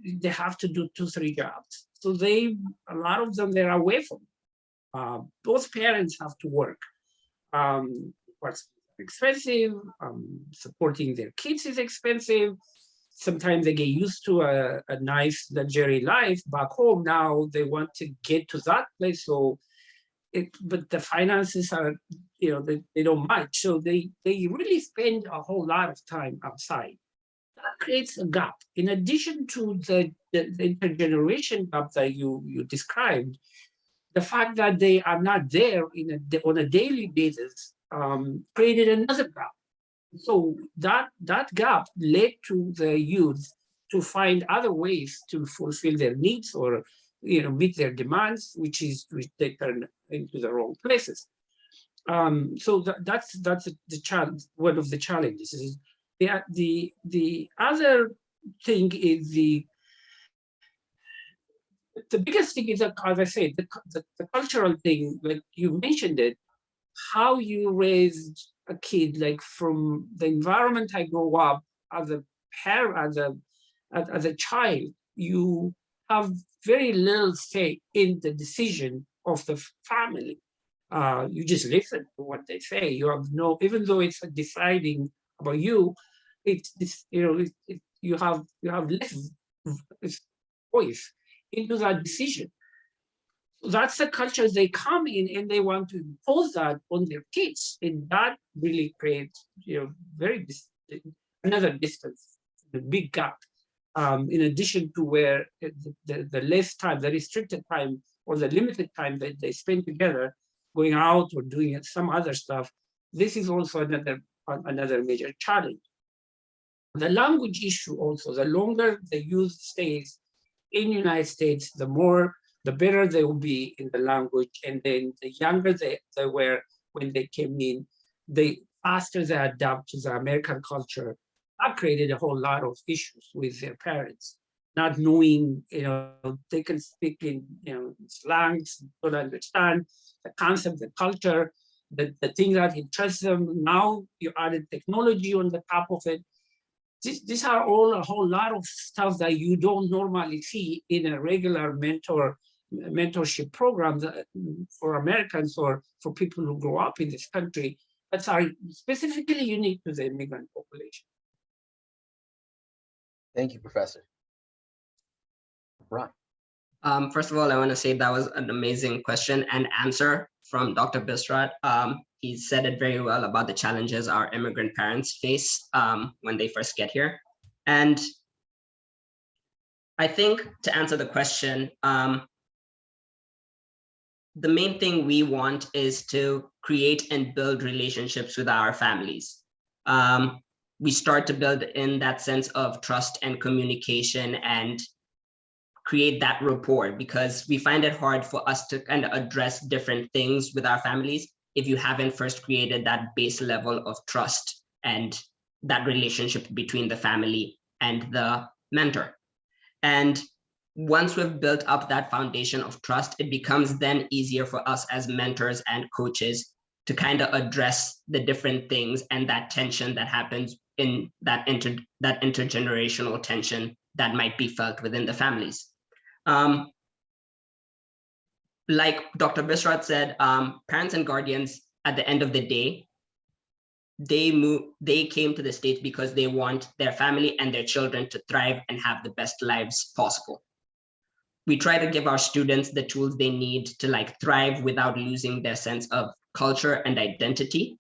they have to do 2-3 jobs. So a lot of them, they're away from. Both parents have to work. What's expensive, supporting their kids is expensive. Sometimes they get used to a nice luxury life back home. Now they want to get to that place. So, but the finances are, they don't match. So they really spend a whole lot of time outside. That creates a gap. In addition to the intergeneration gap that you described, the fact that they are not there on a daily basis created another gap. So that gap led to the youth to find other ways to fulfill their needs or meet their demands, which they turn into the wrong places. So that's the challenge. One of the challenges is the other thing is the biggest thing is that, as I said, the cultural thing, like you mentioned it, how you raised a kid, like from the environment I grew up as a parent, as a child, you have very little say in the decision of the family. You just listen to what they say. You have no, even though it's deciding about you, you have less voice into that decision. That's the culture they come in, and they want to impose that on their kids, and that really creates, another distance, a big gap. In addition to where the less time, the restricted time, or the limited time that they spend together, going out or doing some other stuff, this is also another major challenge. The language issue also, the longer the youth stays in the United States, the better they will be in the language. And then the younger they were when they came in, the faster they adapt to the American culture. That created a whole lot of issues with their parents, not knowing, they can speak in, slangs, don't understand the concept, the culture, the thing that interests them. Now you added technology on the top of it. These are all a whole lot of stuff that you don't normally see in a regular mentorship program for Americans or for people who grow up in this country, that are specifically unique to the immigrant population. Thank you, Professor. Right. First of all, I want to say that was an amazing question and answer from Dr. Bisrat. He said it very well about the challenges our immigrant parents face when they first get here. And I think to answer the question, the main thing we want is to create and build relationships with our families. We start to build in that sense of trust and communication and create that rapport, because we find it hard for us to kind of address different things with our families if you haven't first created that base level of trust and that relationship between the family and the mentor. And once we've built up that foundation of trust, it becomes then easier for us as mentors and coaches to kind of address the different things and that tension that happens in that intergenerational tension that might be felt within the families. Like Dr. Bisrat said, parents and guardians, at the end of the day, they came to the States because they want their family and their children to thrive and have the best lives possible. We try to give our students the tools they need to thrive without losing their sense of culture and identity.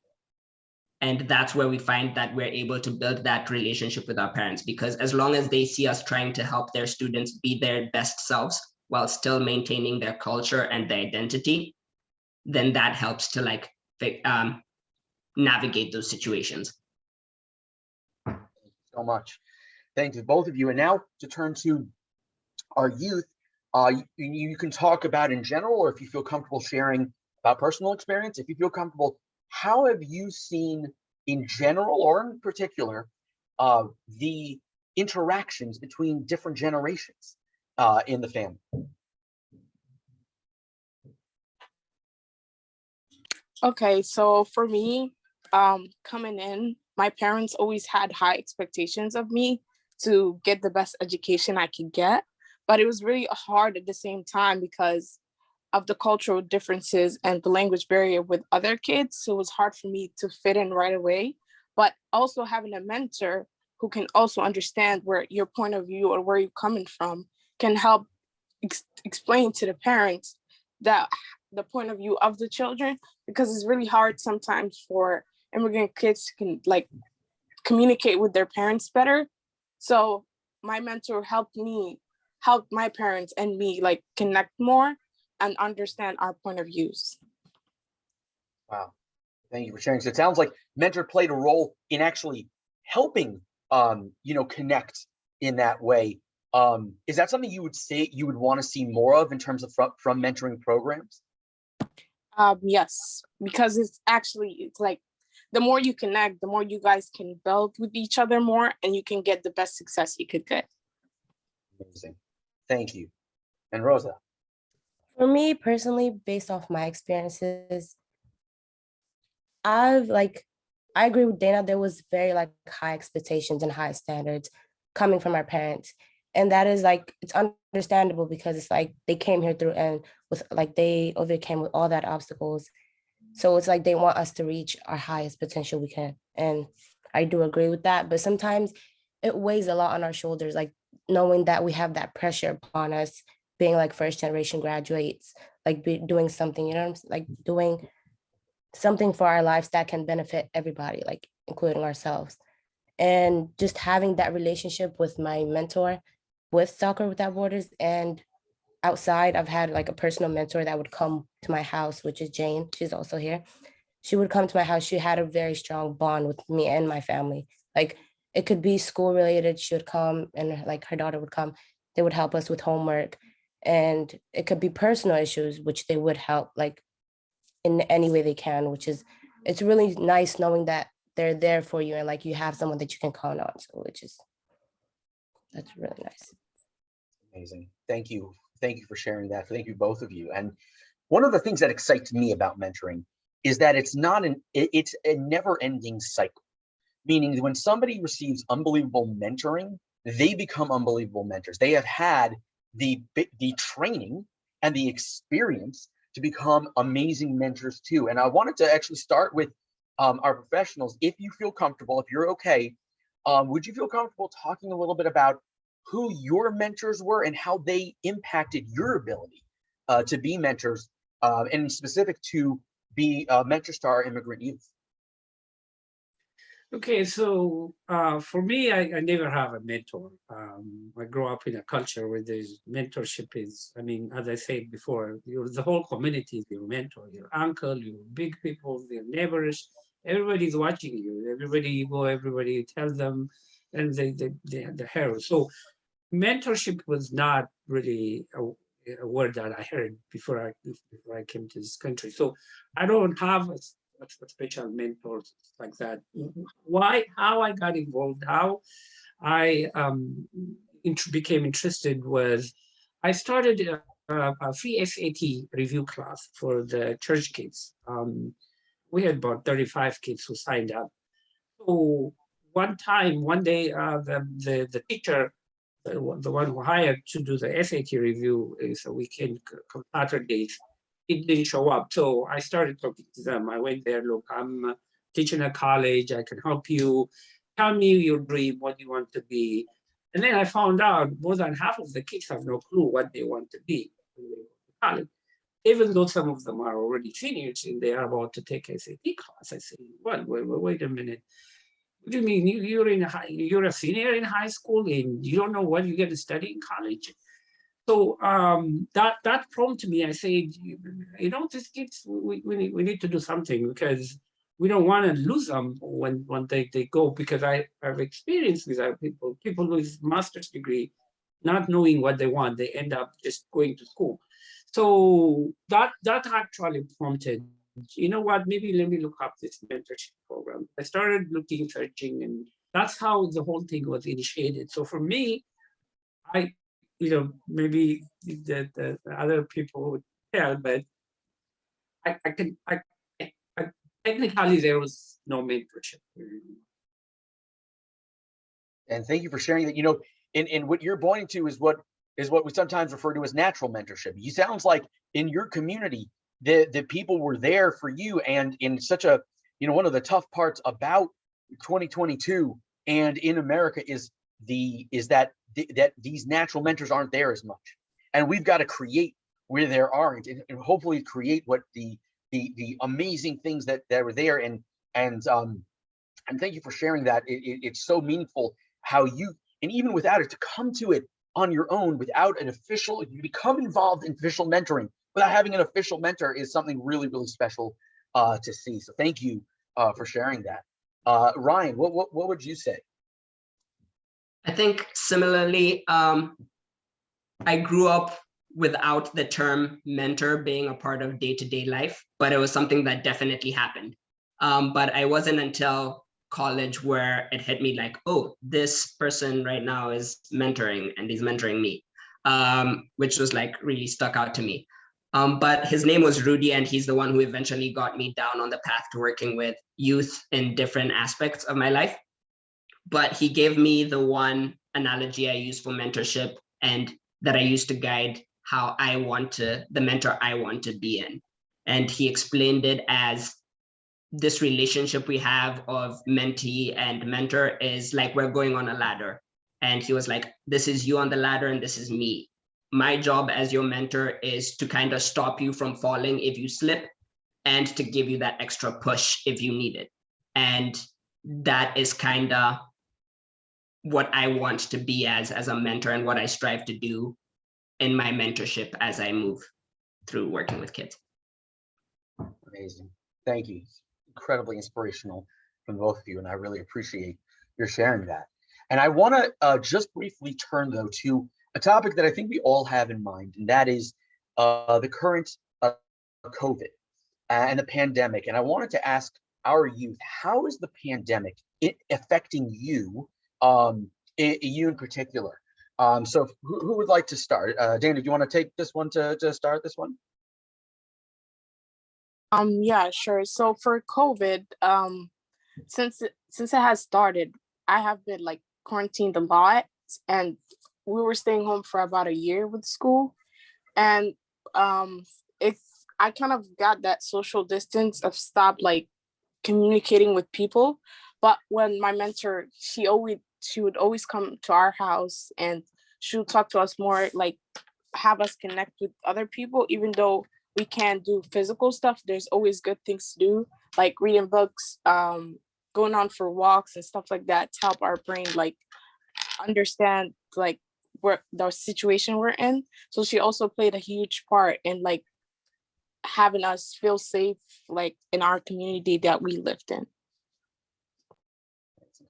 And that's where we find that we're able to build that relationship with our parents, because as long as they see us trying to help their students be their best selves while still maintaining their culture and their identity, then that helps to navigate those situations. Thank you so much. Thank you, both of you. And now to turn to our youth, you can talk about in general, or if you feel comfortable sharing about personal experience, if you feel comfortable, how have you seen in general or in particular the interactions between different generations in the family? Okay, so for me, coming in, my parents always had high expectations of me to get the best education I could get, but it was really hard at the same time because of the cultural differences and the language barrier with other kids. So it was hard for me to fit in right away, but also having a mentor who can also understand where your point of view or where you're coming from can help explain to the parents that the point of view of the children, because it's really hard sometimes for immigrant kids to communicate with their parents better. So my mentor helped my parents and me connect more and understand our point of views. Wow, thank you for sharing. So it sounds like mentor played a role in actually helping connect in that way. Is that something you would say you would want to see more of in terms of from mentoring programs? Yes, because it's the more you connect, the more you guys can build with each other more, and you can get the best success you could get. Amazing. Thank you. And Rosa? For me personally, based off my experiences, I agree with Dana. There was very high expectations and high standards coming from our parents. And that is it's understandable because it's they came here through and with they overcame with all that obstacles. So it's they want us to reach our highest potential we can. And I do agree with that. But sometimes it weighs a lot on our shoulders, knowing that we have that pressure upon us, being first generation graduates, doing something, doing something for our lives that can benefit everybody, including ourselves. And just having that relationship with my mentor, with Soccer Without Borders, and outside, I've had a personal mentor that would come to my house, which is Jane. She's also here. She would come to my house. She had a very strong bond with me and my family. It could be school related. She would come and her daughter would come. They would help us with homework. And it could be personal issues, which they would help in any way they can, it's really nice knowing that they're there for you and you have someone that you can count on. So that's really nice. Amazing. Thank you. Thank you for sharing that. Thank you, both of you. And one of the things that excites me about mentoring is that it's a never-ending cycle. Meaning when somebody receives unbelievable mentoring, they become unbelievable mentors. They have had the training and the experience to become amazing mentors too. And I wanted to actually start with our professionals. If you feel comfortable, if you're okay, would you feel comfortable talking a little bit about who your mentors were and how they impacted your ability to be mentors, and in specific to be mentors to our immigrant youth. Okay, so for me, I never have a mentor. I grew up in a culture where there's mentorship is, I mean, as I said before, the whole community is your mentor, your uncle, your big people, your neighbors, everybody's watching you. Everybody you go, everybody tell them, and the hero. So mentorship was not really a word that I heard before I came to this country. So I don't have a special mentors like that. How I got involved, how I became interested was I started a free SAT review class for the church kids. We had about 35 kids who signed up. So one day, the teacher, the one who hired to do the SAT review is a weekend Saturdays, it didn't show up. So I started talking to them. I went there, look, I'm teaching a college, I can help you. Tell me your dream, what you want to be. And then I found out more than half of the kids have no clue what they want to be when they go to college. Even though some of them are already seniors and they are about to take SAT class. I say, wait a minute. What do you mean you're a senior in high school and you don't know what you're going to study in college? So that prompted me. I said, these kids, we need to do something because we don't want to lose them when they go. Because I've experienced with our people with master's degree, not knowing what they want, they end up just going to school. So that actually prompted, you know what, maybe let me look up this mentorship program. I started looking, searching, and that's how the whole thing was initiated. So for me, maybe the other people would tell, but I technically there was no mentorship. And thank you for sharing that. And what you're pointing to is what we sometimes refer to as natural mentorship. You sounds like in your community, the people were there for you. And in such a, one of the tough parts about 2022 and in America is that these natural mentors aren't there as much. And we've got to create where there aren't, and hopefully create what the amazing things that were there. And thank you for sharing that. It's so meaningful how you, and even without it, to come to it on your own without an official, you become involved in official mentoring without having an official mentor is something really, really special to see. So thank you for sharing that. Ryan, what would you say? I think similarly, I grew up without the term mentor being a part of day-to-day life, but it was something that definitely happened. But I wasn't until college where it hit me like, oh, this person right now is mentoring and he's mentoring me, which was like really stuck out to me. But his name was Rudy, and he's the one who eventually got me down on the path to working with youth in different aspects of my life. But he gave me the one analogy I use for mentorship and that I use to guide how the mentor I want to be in. And he explained it as this relationship we have of mentee and mentor is like we're going on a ladder. And he was like, this is you on the ladder and this is me. My job as your mentor is to kind of stop you from falling if you slip and to give you that extra push if you need it. And that is kind of what I want to be as a mentor and what I strive to do in my mentorship as I move through working with kids. Amazing. Thank you. Incredibly inspirational from both of you, and I really appreciate your sharing that. And I want to just briefly turn, though, to a topic that I think we all have in mind, and that is the current COVID and the pandemic. And I wanted to ask our youth, how is the pandemic affecting you, you in particular? So who would like to start? Dana, do you want to take this one to start this one? Yeah, sure. So for COVID, since it has started, I have been like quarantined a lot, and we were staying home for about a year with school, and I kind of got that social distance of stop like communicating with people. But when my mentor, she would always come to our house and she'll talk to us more, like have us connect with other people, even though we can't do physical stuff. There's always good things to do, like reading books, going on for walks and stuff like that to help our brain like understand like where the situation we're in. So she also played a huge part in like having us feel safe, like in our community that we lived in.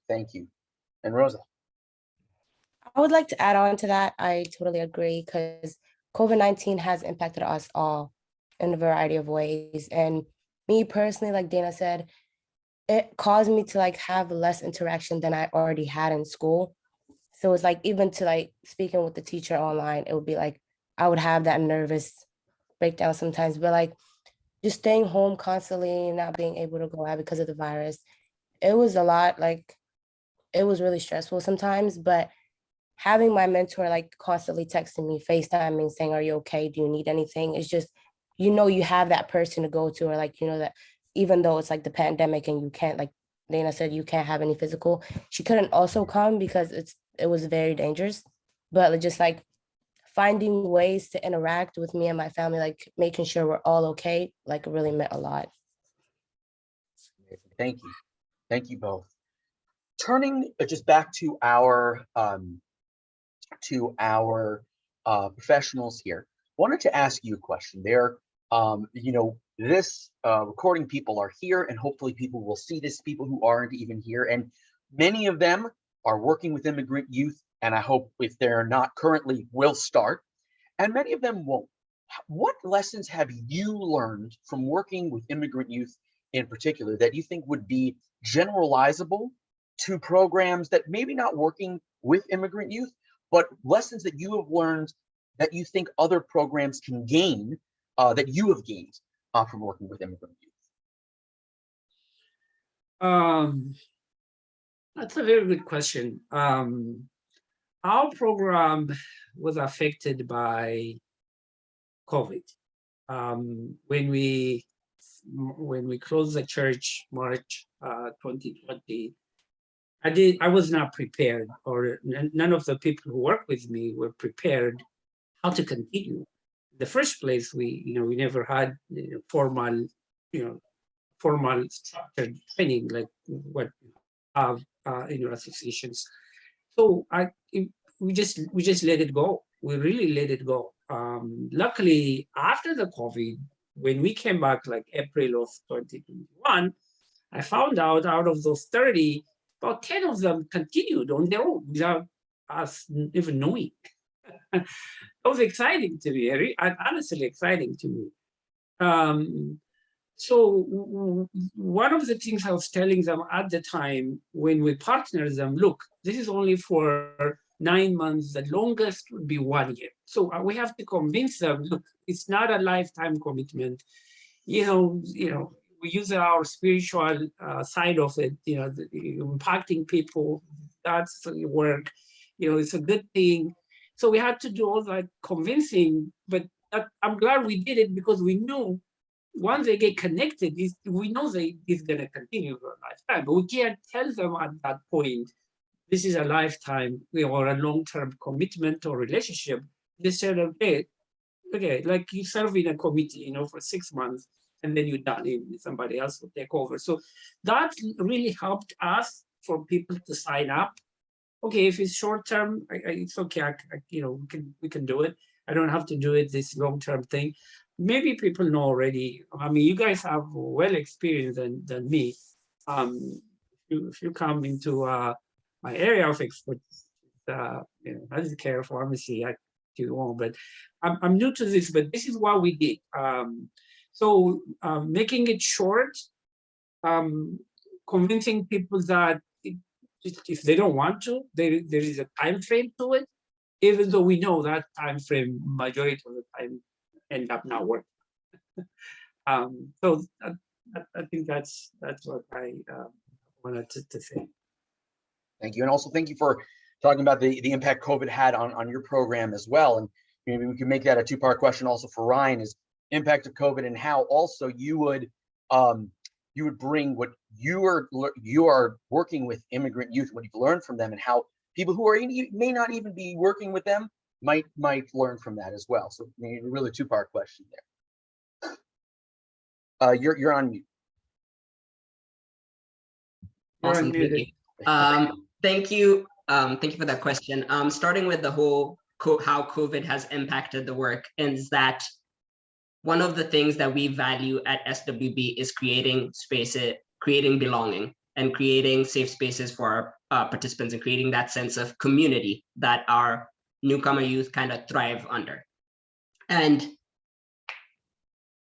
Thank you. And Rosa. I would like to add on to that. I totally agree, because COVID-19 has impacted us all in a variety of ways. And me personally, like Dana said, it caused me to like have less interaction than I already had in school. So it's like, even to like speaking with the teacher online, it would be like, I would have that nervous breakdown sometimes, but like just staying home constantly, not being able to go out because of the virus, it was a lot. Like, it was really stressful sometimes, but having my mentor like constantly texting me, FaceTiming, saying, are you okay? Do you need anything? It's just, you know, you have that person to go to, or like, you know, that even though it's like the pandemic and you can't, like Dana said, you can't have any physical, she couldn't also come because it was very dangerous. But just like finding ways to interact with me and my family, like making sure we're all okay, like really meant a lot. Thank you. Thank you both. Turning just back to our professionals here, wanted to ask you a question. You know, this recording people are here, and hopefully people will see this, people who aren't even here, and many of them are working with immigrant youth, and I hope if they're not currently will start, and many of them won't. What lessons have you learned from working with immigrant youth in particular that you think would be generalizable to programs that maybe not working with immigrant youth, but lessons that you have learned that you think other programs can gain, that you have gained from working with immigrant youth? That's a very good question. Our program was affected by COVID. When we closed the church March 2020, I was not prepared, or none of the people who work with me were prepared how to continue. In the first place, we never had formal structured training like what have in your associations. So we just let it go. We really let it go. Luckily, after the COVID, when we came back like April of 2021, I found out of those 30, about 10 of them continued on their own without us even knowing. That was exciting to me, honestly exciting to me. So one of the things I was telling them at the time when we partnered them, look, this is only for 9 months, the longest would be 1 year. So we have to convince them, look, it's not a lifetime commitment. You know, we use our spiritual side of it, impacting people, that's the work, it's a good thing. So we had to do all that convincing, but I'm glad we did it, because we knew once they get connected, we know it's going to continue for a lifetime, but we can't tell them at that point, this is a lifetime or a long-term commitment or relationship. They said, okay, like you serve in a committee, for 6 months, and then you're done, and somebody else will take over. So that really helped us for people to sign up. Okay, if it's short-term, it's okay, we can do it. I don't have to do it, this long-term thing. Maybe people know already. I mean, you guys have well experienced than me. If you come into my area of expertise, healthcare, pharmacy, but I'm new to this, but this is what we did. So making it short, convincing people that if they don't want to, there is a time frame to it, even though we know that time frame majority of the time end up not working. So I think that's what I wanted to say. Thank you, and also thank you for talking about the impact COVID had on your program as well. And maybe we can make that a two-part question also for Ryan, is impact of COVID and how also you would bring what you are working with immigrant youth, what you've learned from them, and how people who are may not even be working with them might learn from that as well. So really two-part question there. You're on mute. Awesome. Thank you. Thank you. Thank you for that question. Starting with the whole how COVID has impacted the work, is that one of the things that we value at SWB is creating spaces, creating belonging, and creating safe spaces for our participants, and creating that sense of community that our newcomer youth kind of thrive under. And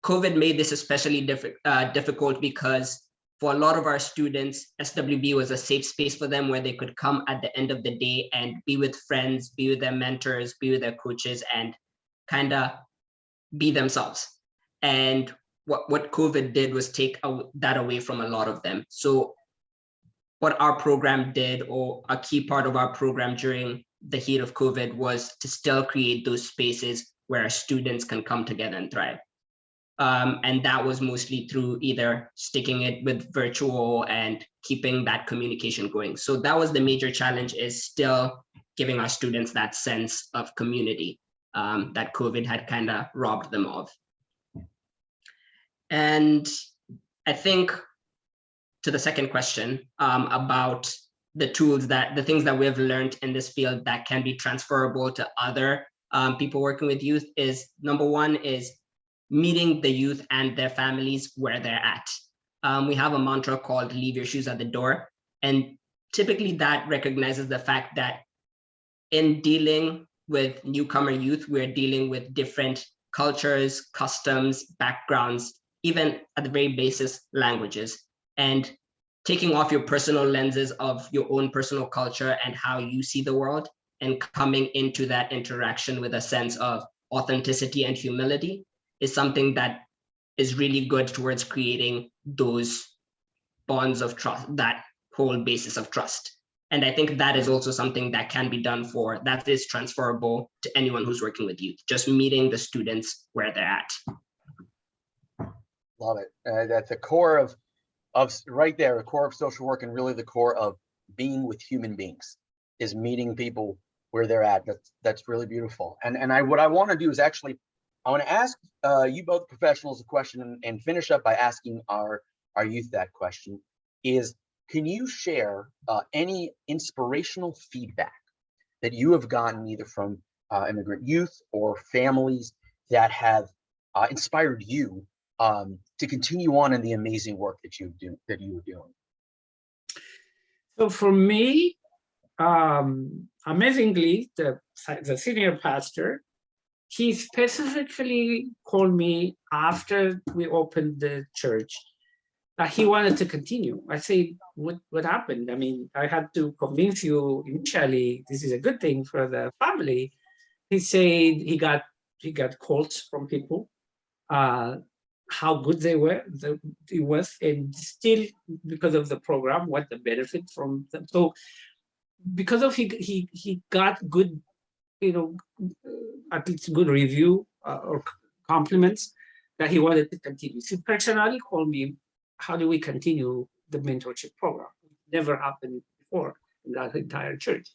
COVID made this especially difficult because for a lot of our students, SWB was a safe space for them where they could come at the end of the day and be with friends, be with their mentors, be with their coaches, and kind of be themselves. And what COVID did was take that away from a lot of them. So what our program did, or a key part of our program during the heat of COVID, was to still create those spaces where our students can come together and thrive. And that was mostly through either sticking it with virtual and keeping that communication going. So that was the major challenge, is still giving our students that sense of community that COVID had kind of robbed them of. And I think to the second question about the tools, the things that we've learned in this field that can be transferable to other people working with youth, is number one is meeting the youth and their families where they're at. We have a mantra called "Leave your shoes at the door." And typically that recognizes the fact that in dealing with newcomer youth, we're dealing with different cultures, customs, backgrounds, even at the very basis, languages. And taking off your personal lenses of your own personal culture and how you see the world, and coming into that interaction with a sense of authenticity and humility, is something that is really good towards creating those bonds of trust, that whole basis of trust. And I think that is also something that can be done that is transferable to anyone who's working with youth, just meeting the students where they're at. Love it. That's the core of right there, the core of social work, and really the core of being with human beings, is meeting people where they're at. That's really beautiful. And what I want to do is actually, I want to ask you both professionals a question, and finish up by asking our youth that question, is, can you share any inspirational feedback that you have gotten either from immigrant youth or families that have inspired you to continue on in the amazing work that you are doing? So for me, amazingly, the senior pastor, he specifically called me after we opened the church that he wanted to continue. I said, what happened? I mean, I had to convince you initially this is a good thing for the family. He said he got calls from people, how good it was, and still because of the program, what the benefit from them. So because of he got good, at least good review or compliments, that he wanted to continue. He personally called me, how do we continue the mentorship program? It never happened before in that entire church.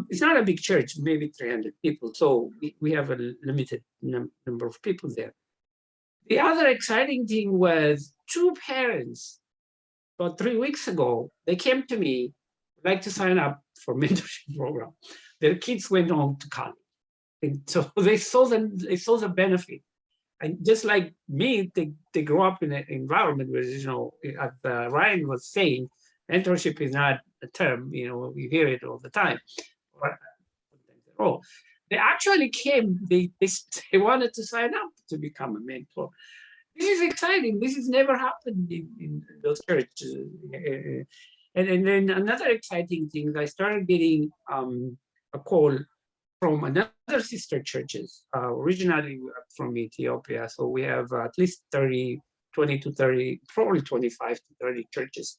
It's not a big church, maybe 300 people. So we have a limited number of people there. The other exciting thing was 2 parents, about 3 weeks ago, they came to me, like to sign up for mentorship program. Their kids went on to college. And so they saw the benefit. And just like me, they grew up in an environment where, as Ryan was saying, mentorship is not a term, we hear it all the time. They actually came, they wanted to sign up to become a mentor. This is exciting. This has never happened in those churches. And then another exciting thing, I started getting a call from another sister churches, originally from Ethiopia. So we have at least 20 to 30, probably 25 to 30 churches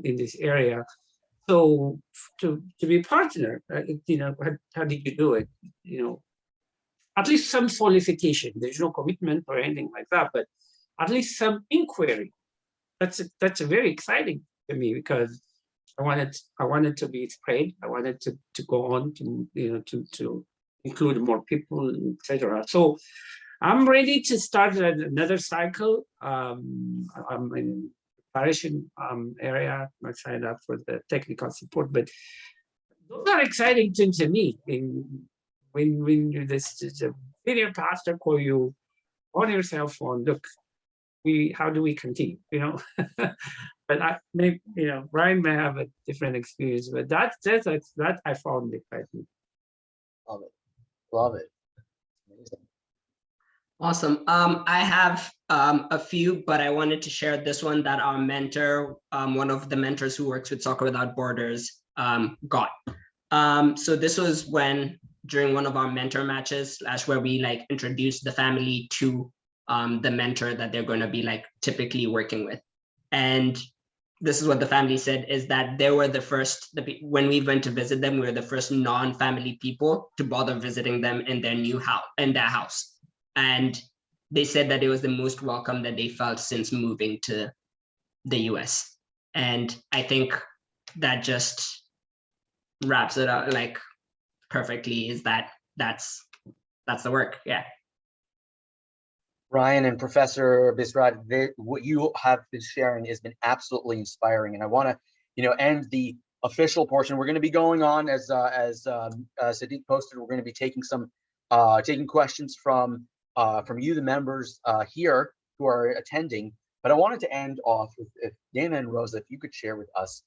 in this area. So to be a partner, how did you do it? At least some solicitation. There's no commitment or anything like that, but at least some inquiry. That's very exciting to me, because wanted to be spread. I wanted to go on to, to include more people, etc. So I'm ready to start another cycle. I'm in preparation area. I signed up for the technical support, but those are exciting things to me. When you this a senior pastor call you on your cell phone, look, how do we continue? But I may, Ryan may have a different experience, but that I found exciting. Love it. Love it. Amazing. Awesome. I have a few, but I wanted to share this one that our mentor, one of the mentors who works with Soccer Without Borders, got. So this was during one of our mentor matches, where we introduced the family to the mentor that they're going to be typically working with. And this is what the family said, is that they were the first, when we went to visit them, we were the first non-family people to bother visiting them in their new house, in their house. And they said that it was the most welcome that they felt since moving to the US. And I think that just wraps it up perfectly, is that's the work. Yeah. Ryan and Professor Bisrat, what you have been sharing has been absolutely inspiring, and I want to, end the official portion. We're going to be going on as Sadiq posted. We're going to be taking taking questions from you, the members here who are attending. But I wanted to end off with, if Dana and Rosa, if you could share with us,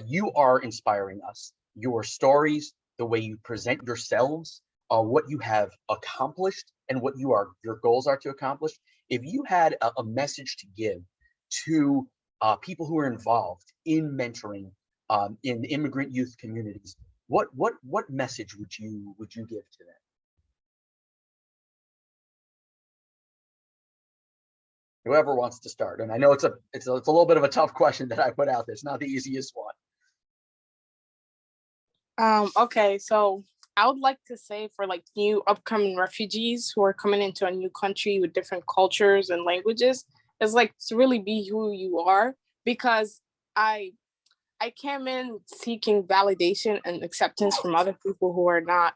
you are inspiring us. Your stories, the way you present yourselves, what you have accomplished, and what your goals are to accomplish. If you had a message to give to people who are involved in mentoring in immigrant youth communities, what message would you give to them? Whoever wants to start. And I know it's a little bit of a tough question that I put out there. It's not the easiest one. Okay, so I would like to say for new upcoming refugees who are coming into a new country with different cultures and languages, is to really be who you are, because I came in seeking validation and acceptance from other people who are not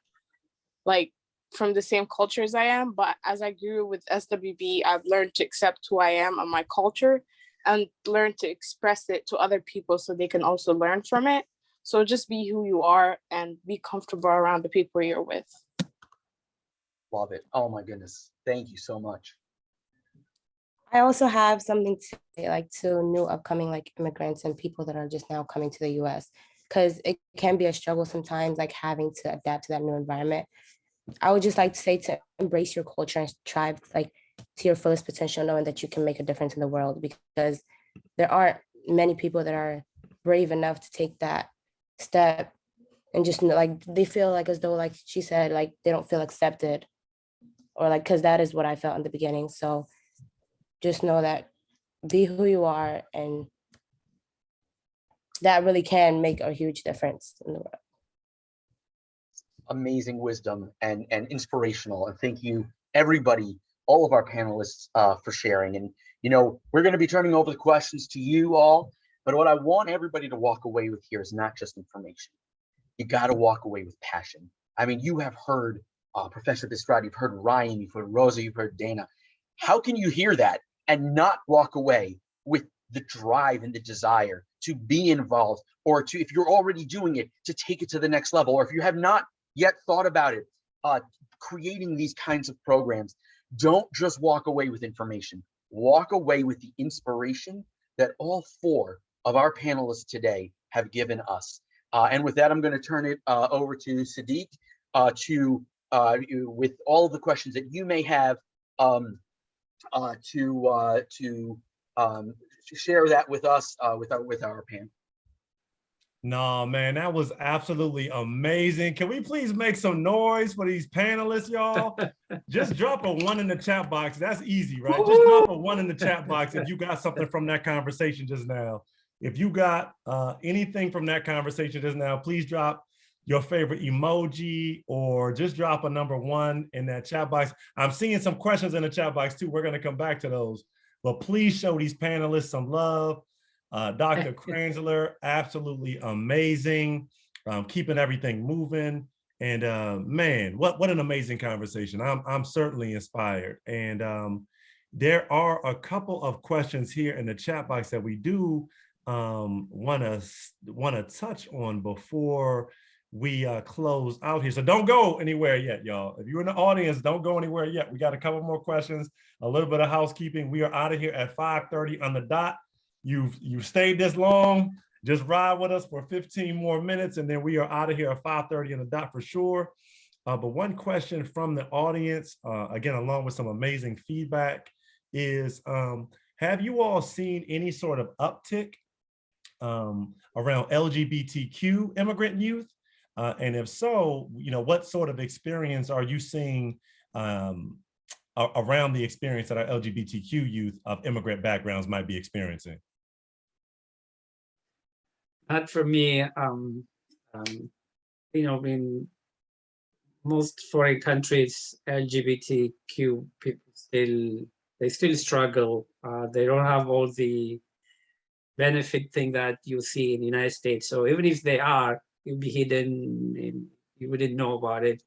from the same culture as I am. But as I grew with SWB, I've learned to accept who I am and my culture, and learn to express it to other people so they can also learn from it. So just be who you are and be comfortable around the people you're with. Love it. Oh my goodness. Thank you so much. I also have something to say to new upcoming immigrants and people that are just now coming to the US, because it can be a struggle sometimes having to adapt to that new environment. I would just like to say to embrace your culture and strive to your fullest potential, knowing that you can make a difference in the world, because there aren't many people that are brave enough to take that step, and just they feel as though she said they don't feel accepted, or because that is what I felt in the beginning. So just know that, be who you are, and that really can make a huge difference in the world. Amazing wisdom and inspirational. And thank you, everybody, all of our panelists for sharing. And, we're going to be turning over the questions to you all. But what I want everybody to walk away with here is not just information. You got to walk away with passion. I mean, you have heard Professor Bisrat, you've heard Ryan, you've heard Rosa, you've heard Dana. How can you hear that and not walk away with the drive and the desire to be involved, or to, if you're already doing it, to take it to the next level, or if you have not yet thought about it, creating these kinds of programs? Don't just walk away with information. Walk away with the inspiration that all four of our panelists today have given us. And with that, I'm going to turn it over to Sadiq with all of the questions that you may have to share that with us with our panel. No, man, that was absolutely amazing. Can we please make some noise for these panelists, y'all? Just drop a 1 in the chat box. That's easy, right? Just drop a 1 in the chat box if you got something from that conversation just now. If you got anything from that conversation just now, please drop your favorite emoji, or just drop a number 1 in that chat box. I'm seeing some questions in the chat box too. We're going to come back to those, but please show these panelists some love. Dr. Kranzler, absolutely amazing, keeping everything moving. And man, what an amazing conversation. I'm certainly inspired. And there are a couple of questions here in the chat box that we do want to touch on before we close out here. So don't go anywhere yet, y'all. If you're in the audience, don't go anywhere yet. We got a couple more questions, a little bit of housekeeping. We are out of here at 5:30 on the dot. You've stayed this long. Just ride with us for 15 more minutes, and then we are out of here at 5:30 on the dot for sure. But one question from the audience, again, along with some amazing feedback, is have you all seen any sort of uptick around LGBTQ immigrant youth? And if so, what sort of experience are you seeing around the experience that our LGBTQ youth of immigrant backgrounds might be experiencing? Not for me. In most foreign countries, LGBTQ people still struggle. They don't have all the benefit thing that you see in the United States. So even if they are, it'll be hidden and you wouldn't know about it.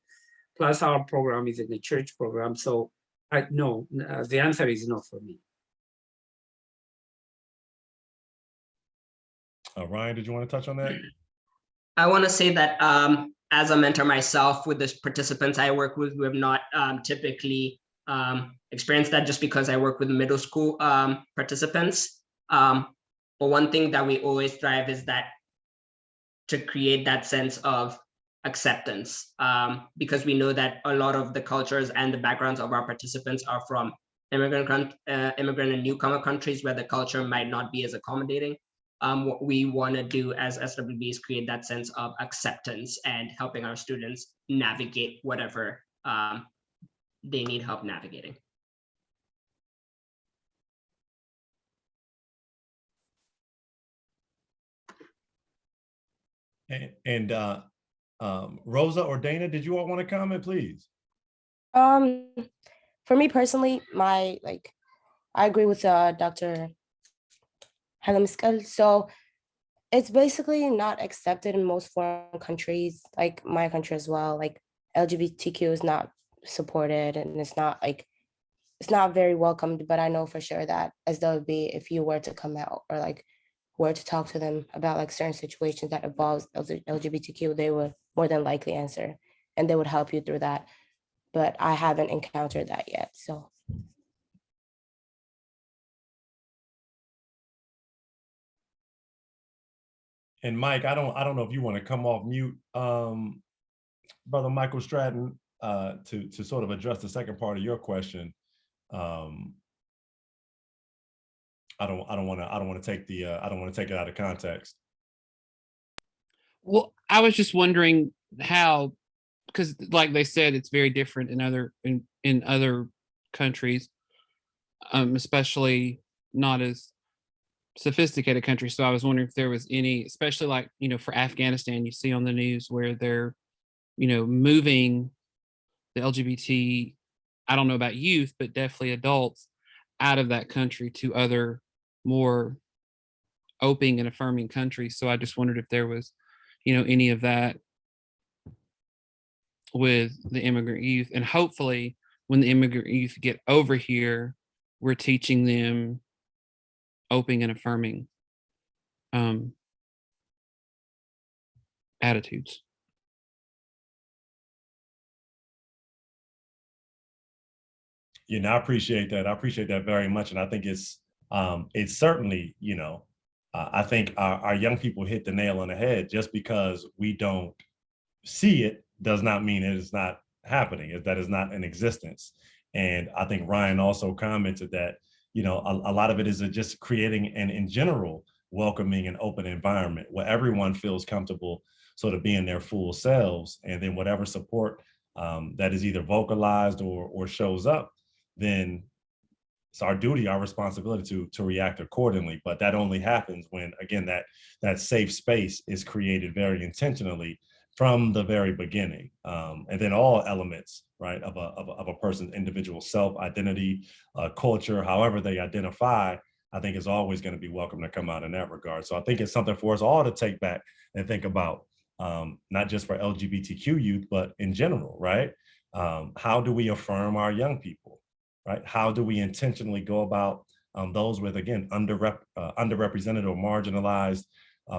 Plus our program is in the church program. So no, the answer is no for me. Ryan, did you want to touch on that? I want to say that as a mentor myself, with the participants I work with, we have not typically experienced that, just because I work with middle school participants. But one thing that we always strive is that to create that sense of acceptance, because we know that a lot of the cultures and the backgrounds of our participants are from immigrant and newcomer countries where the culture might not be as accommodating. What we want to do as SWB is create that sense of acceptance and helping our students navigate whatever they need help navigating. And Rosa or Dana, did you all want to comment, please? For me personally, I agree with Dr. Helmskell. So it's basically not accepted in most foreign countries, like my country as well. Like LGBTQ is not supported, and it's not very welcomed. But I know for sure that SWB, if you were to come out or were to talk to them about certain situations that involves LGBTQ, they would more than likely answer, and they would help you through that. But I haven't encountered that yet, so. And Mike, I don't know if you want to come off mute, Brother Michael Stratton, to sort of address the second part of your question. I don't want to take it out of context. Well, I was just wondering how, because like they said, it's very different in other countries, especially not as sophisticated countries. So I was wondering if there was any, especially for Afghanistan, you see on the news where they're, moving the LGBT, I don't know about youth, but definitely adults out of that country to other more open and affirming countries. So I just wondered if there was, any of that with the immigrant youth. And hopefully when the immigrant youth get over here, we're teaching them open and affirming attitudes. I appreciate that. I appreciate that very much. And I think it's certainly, I think our young people hit the nail on the head. Just because we don't see it does not mean it is not happening, that is not in existence. And I think Ryan also commented that, a lot of it is just creating an, in general, welcoming and open environment where everyone feels comfortable sort of being their full selves. And then whatever support that is either vocalized or shows up, then it's our duty, our responsibility to react accordingly. But that only happens when, again, that safe space is created very intentionally from the very beginning. And then all elements, right, of a person's individual self-identity, culture, however they identify, I think is always going to be welcome to come out in that regard. So I think it's something for us all to take back and think about, not just for LGBTQ youth, but in general, right? How do we affirm our young people, right? How do we intentionally go about those with, again, underrepresented or marginalized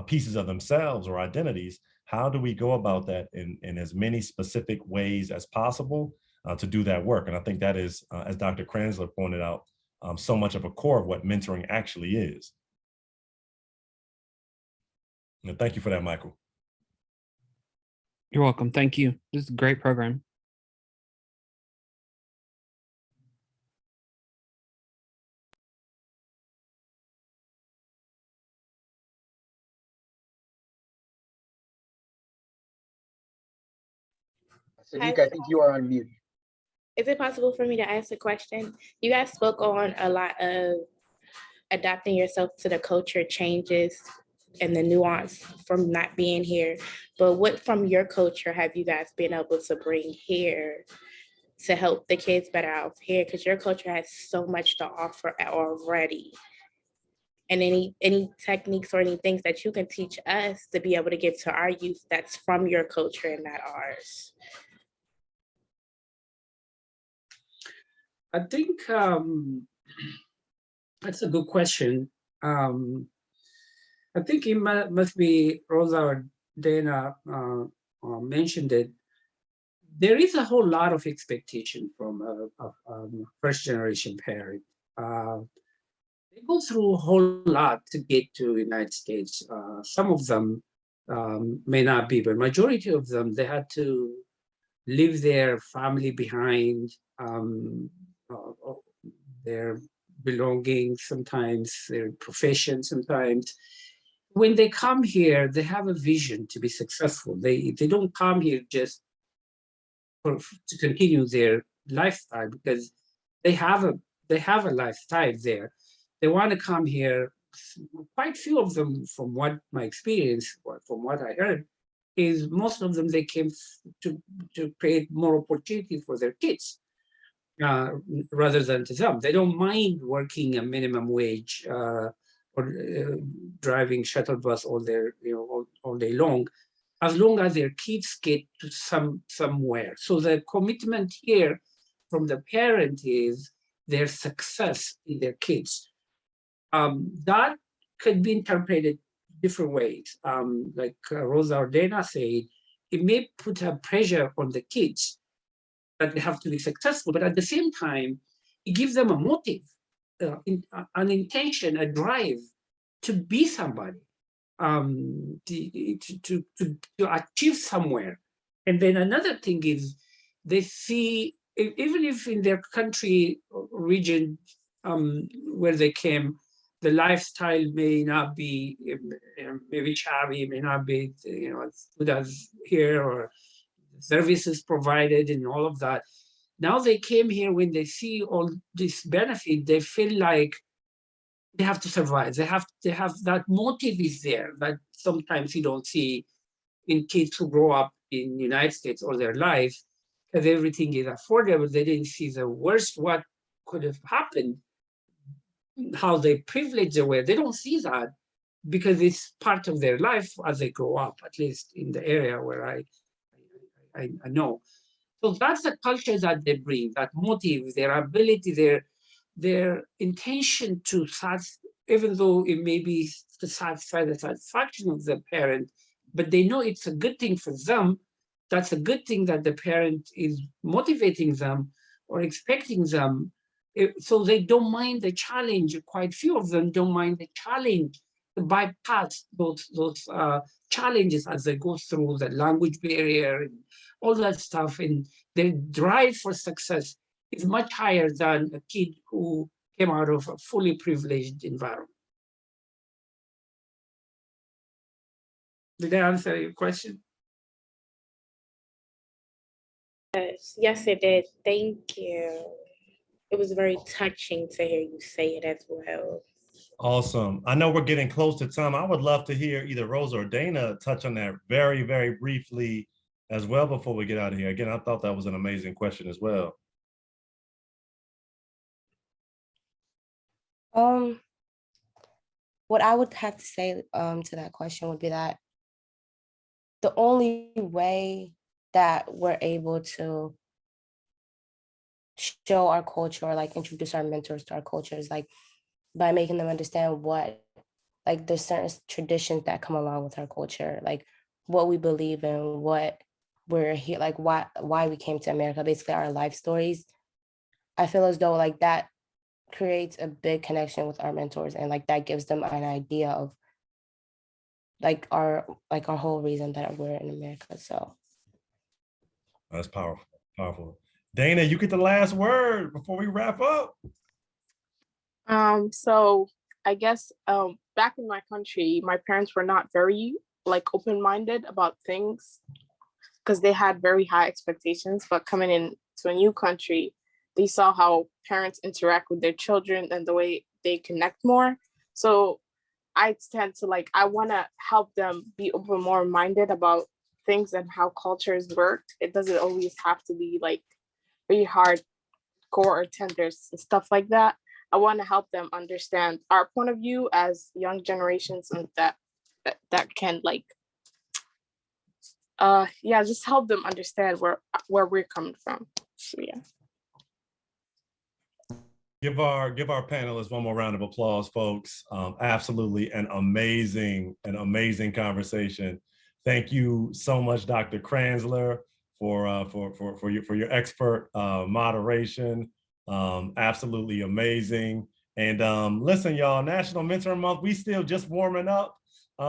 pieces of themselves or identities? How do we go about that in as many specific ways as possible to do that work? And I think that is, as Dr. Kranzler pointed out, so much of a core of what mentoring actually is. And thank you for that, Michael. You're welcome. Thank you. This is a great program. Sadiq, I think you are on mute. Is it possible for me to ask a question? You guys spoke on a lot of adapting yourself to the culture changes and the nuance from not being here. But what from your culture have you guys been able to bring here to help the kids better out here? Because your culture has so much to offer already. And any techniques or any things that you can teach us to be able to give to our youth that's from your culture and not ours. I think that's a good question. I think it must be Rosa or Dana mentioned it. There is a whole lot of expectation from a first generation parent. They go through a whole lot to get to the United States. Some of them may not be, but majority of them, they had to leave their family behind, their belongings, sometimes their profession, sometimes. When they come here, they have a vision to be successful. They don't come here just to continue their lifestyle, because they have a lifestyle there. They want to come here. Quite few of them, from what my experience, from what I heard, is most of them, they came to create more opportunity for their kids rather than to them. They don't mind working a minimum wage or driving shuttle bus all day long as their kids get to somewhere. So the commitment here from the parent is their success in their kids. That could be interpreted different ways. Like Rosa or Dana said, it may put a pressure on the kids that they have to be successful, but at the same time, it gives them a motive, an intention, a drive to be somebody, to achieve somewhere. And then another thing is, they see, even if in their country, region, where they came, the lifestyle may not be maybe shabby, may not be as good as here, or services provided and all of that. Now they came here, when they see all this benefit, they feel like they have to survive. They have that motive is there that sometimes you don't see in kids who grow up in the United States all their life, because everything is affordable. They didn't see the worst, what could have happened, how they privileged they were. They don't see that because it's part of their life as they grow up, at least in the area where I know. So that's the culture that they bring, that motive, their ability, their intention to even though it may be to satisfy the satisfaction of the parent, but they know it's a good thing for them. That's a good thing that the parent is motivating them or expecting them. So they don't mind the challenge. Quite few of them don't mind the challenge, to bypass those challenges as they go through the language barrier and all that stuff. And their drive for success is much higher than a kid who came out of a fully privileged environment. Did I answer your question? Yes, it did. Thank you. It was very touching to hear you say it as well. Awesome. I know we're getting close to time. I would love to hear either Rosa or Dana touch on that very, very briefly as well before we get out of here. Again, I thought that was an amazing question as well. what I would have to say to that question would be that the only way that we're able to show our culture or like introduce our mentors to our culture is like by making them understand what, like there's certain traditions that come along with our culture, like what we believe in, what we're here, like why we came to America, basically our life stories. I feel as though like that creates a big connection with our mentors, and like that gives them an idea of like our whole reason that we're in America. So That's powerful, powerful. Dana, you get the last word before we wrap up. So I guess back in my country, my parents were not very like open-minded about things because they had very high expectations. But coming in to a new country, they saw how parents interact with their children and the way they connect more. So I tend to like, I want to help them be open, more minded about things and how cultures work. It doesn't always have to be like very hardcore or tender and stuff like that. I want to help them understand our point of view as young generations, and that can like yeah, just help them understand where we're coming from. So yeah. Give our panelists one more round of applause, folks. Absolutely an amazing conversation. Thank you so much, Dr. Kranzler, for your expert moderation. Absolutely amazing. And listen, y'all, National Mentoring Month, we still just warming up.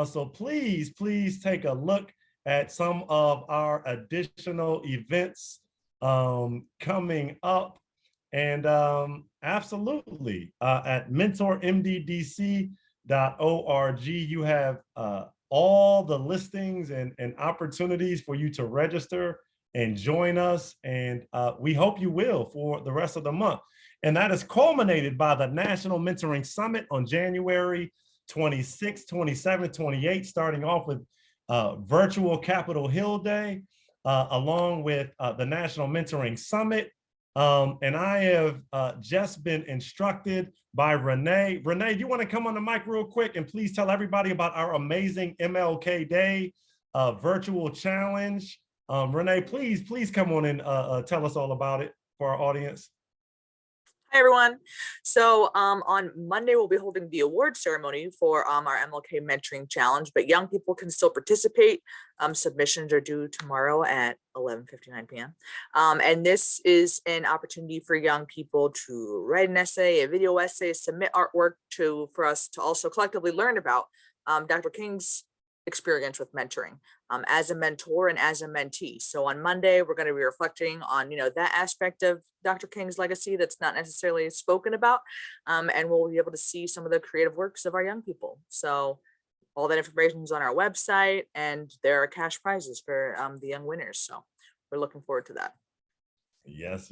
So please take a look at some of our additional events coming up. And absolutely, at mentormddc.org, you have all the listings and opportunities for you to register and join us. And we hope you will for the rest of the month. And that is culminated by the National Mentoring Summit on January 26, 27, 28, starting off with virtual Capitol Hill Day, along with the National Mentoring Summit. And I have just been instructed by Renee. Renee, do you want to come on the mic real quick and please tell everybody about our amazing MLK Day virtual challenge? Renee, please come on and tell us all about it for our audience. Hi, everyone. So on Monday, we'll be holding the award ceremony for our MLK Mentoring Challenge, but young people can still participate. Submissions are due tomorrow at 11:59 p.m. And this is an opportunity for young people to write an essay, a video essay, submit artwork for us to also collectively learn about Dr. King's experience with mentoring as a mentor and as a mentee. So on Monday, we're going to be reflecting on, that aspect of Dr. King's legacy that's not necessarily spoken about. And we'll be able to see some of the creative works of our young people. So all that information is on our website, and there are cash prizes for the young winners. So we're looking forward to that. Yes.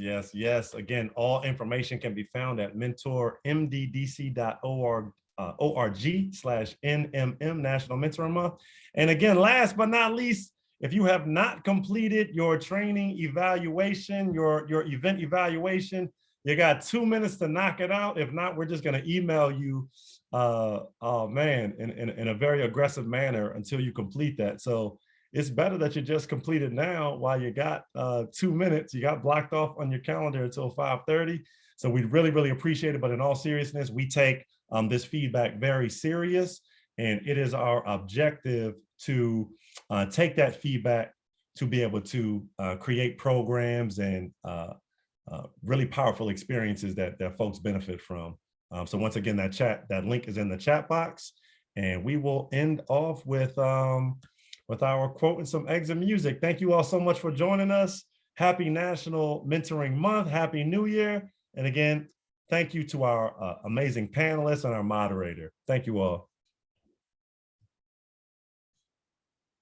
Again, all information can be found at mentormddc.org. org/NMM, National Mentoring Month. And again, last but not least, if you have not completed your training evaluation, your event evaluation, you got 2 minutes to knock it out. If not, we're just going to email you, oh man, in a very aggressive manner until you complete that. So it's better that you just complete it now while you got 2 minutes. You got blocked off on your calendar until 5:30. So we really appreciate it. But in all seriousness, we take this feedback very serious, and it is our objective to take that feedback to be able to create programs and really powerful experiences that folks benefit from. So once again, that link is in the chat box, and we will end off with our quote and some exit music. Thank you all so much for joining us. Happy National Mentoring Month. Happy New Year. And again, thank you to our amazing panelists and our moderator. Thank you all.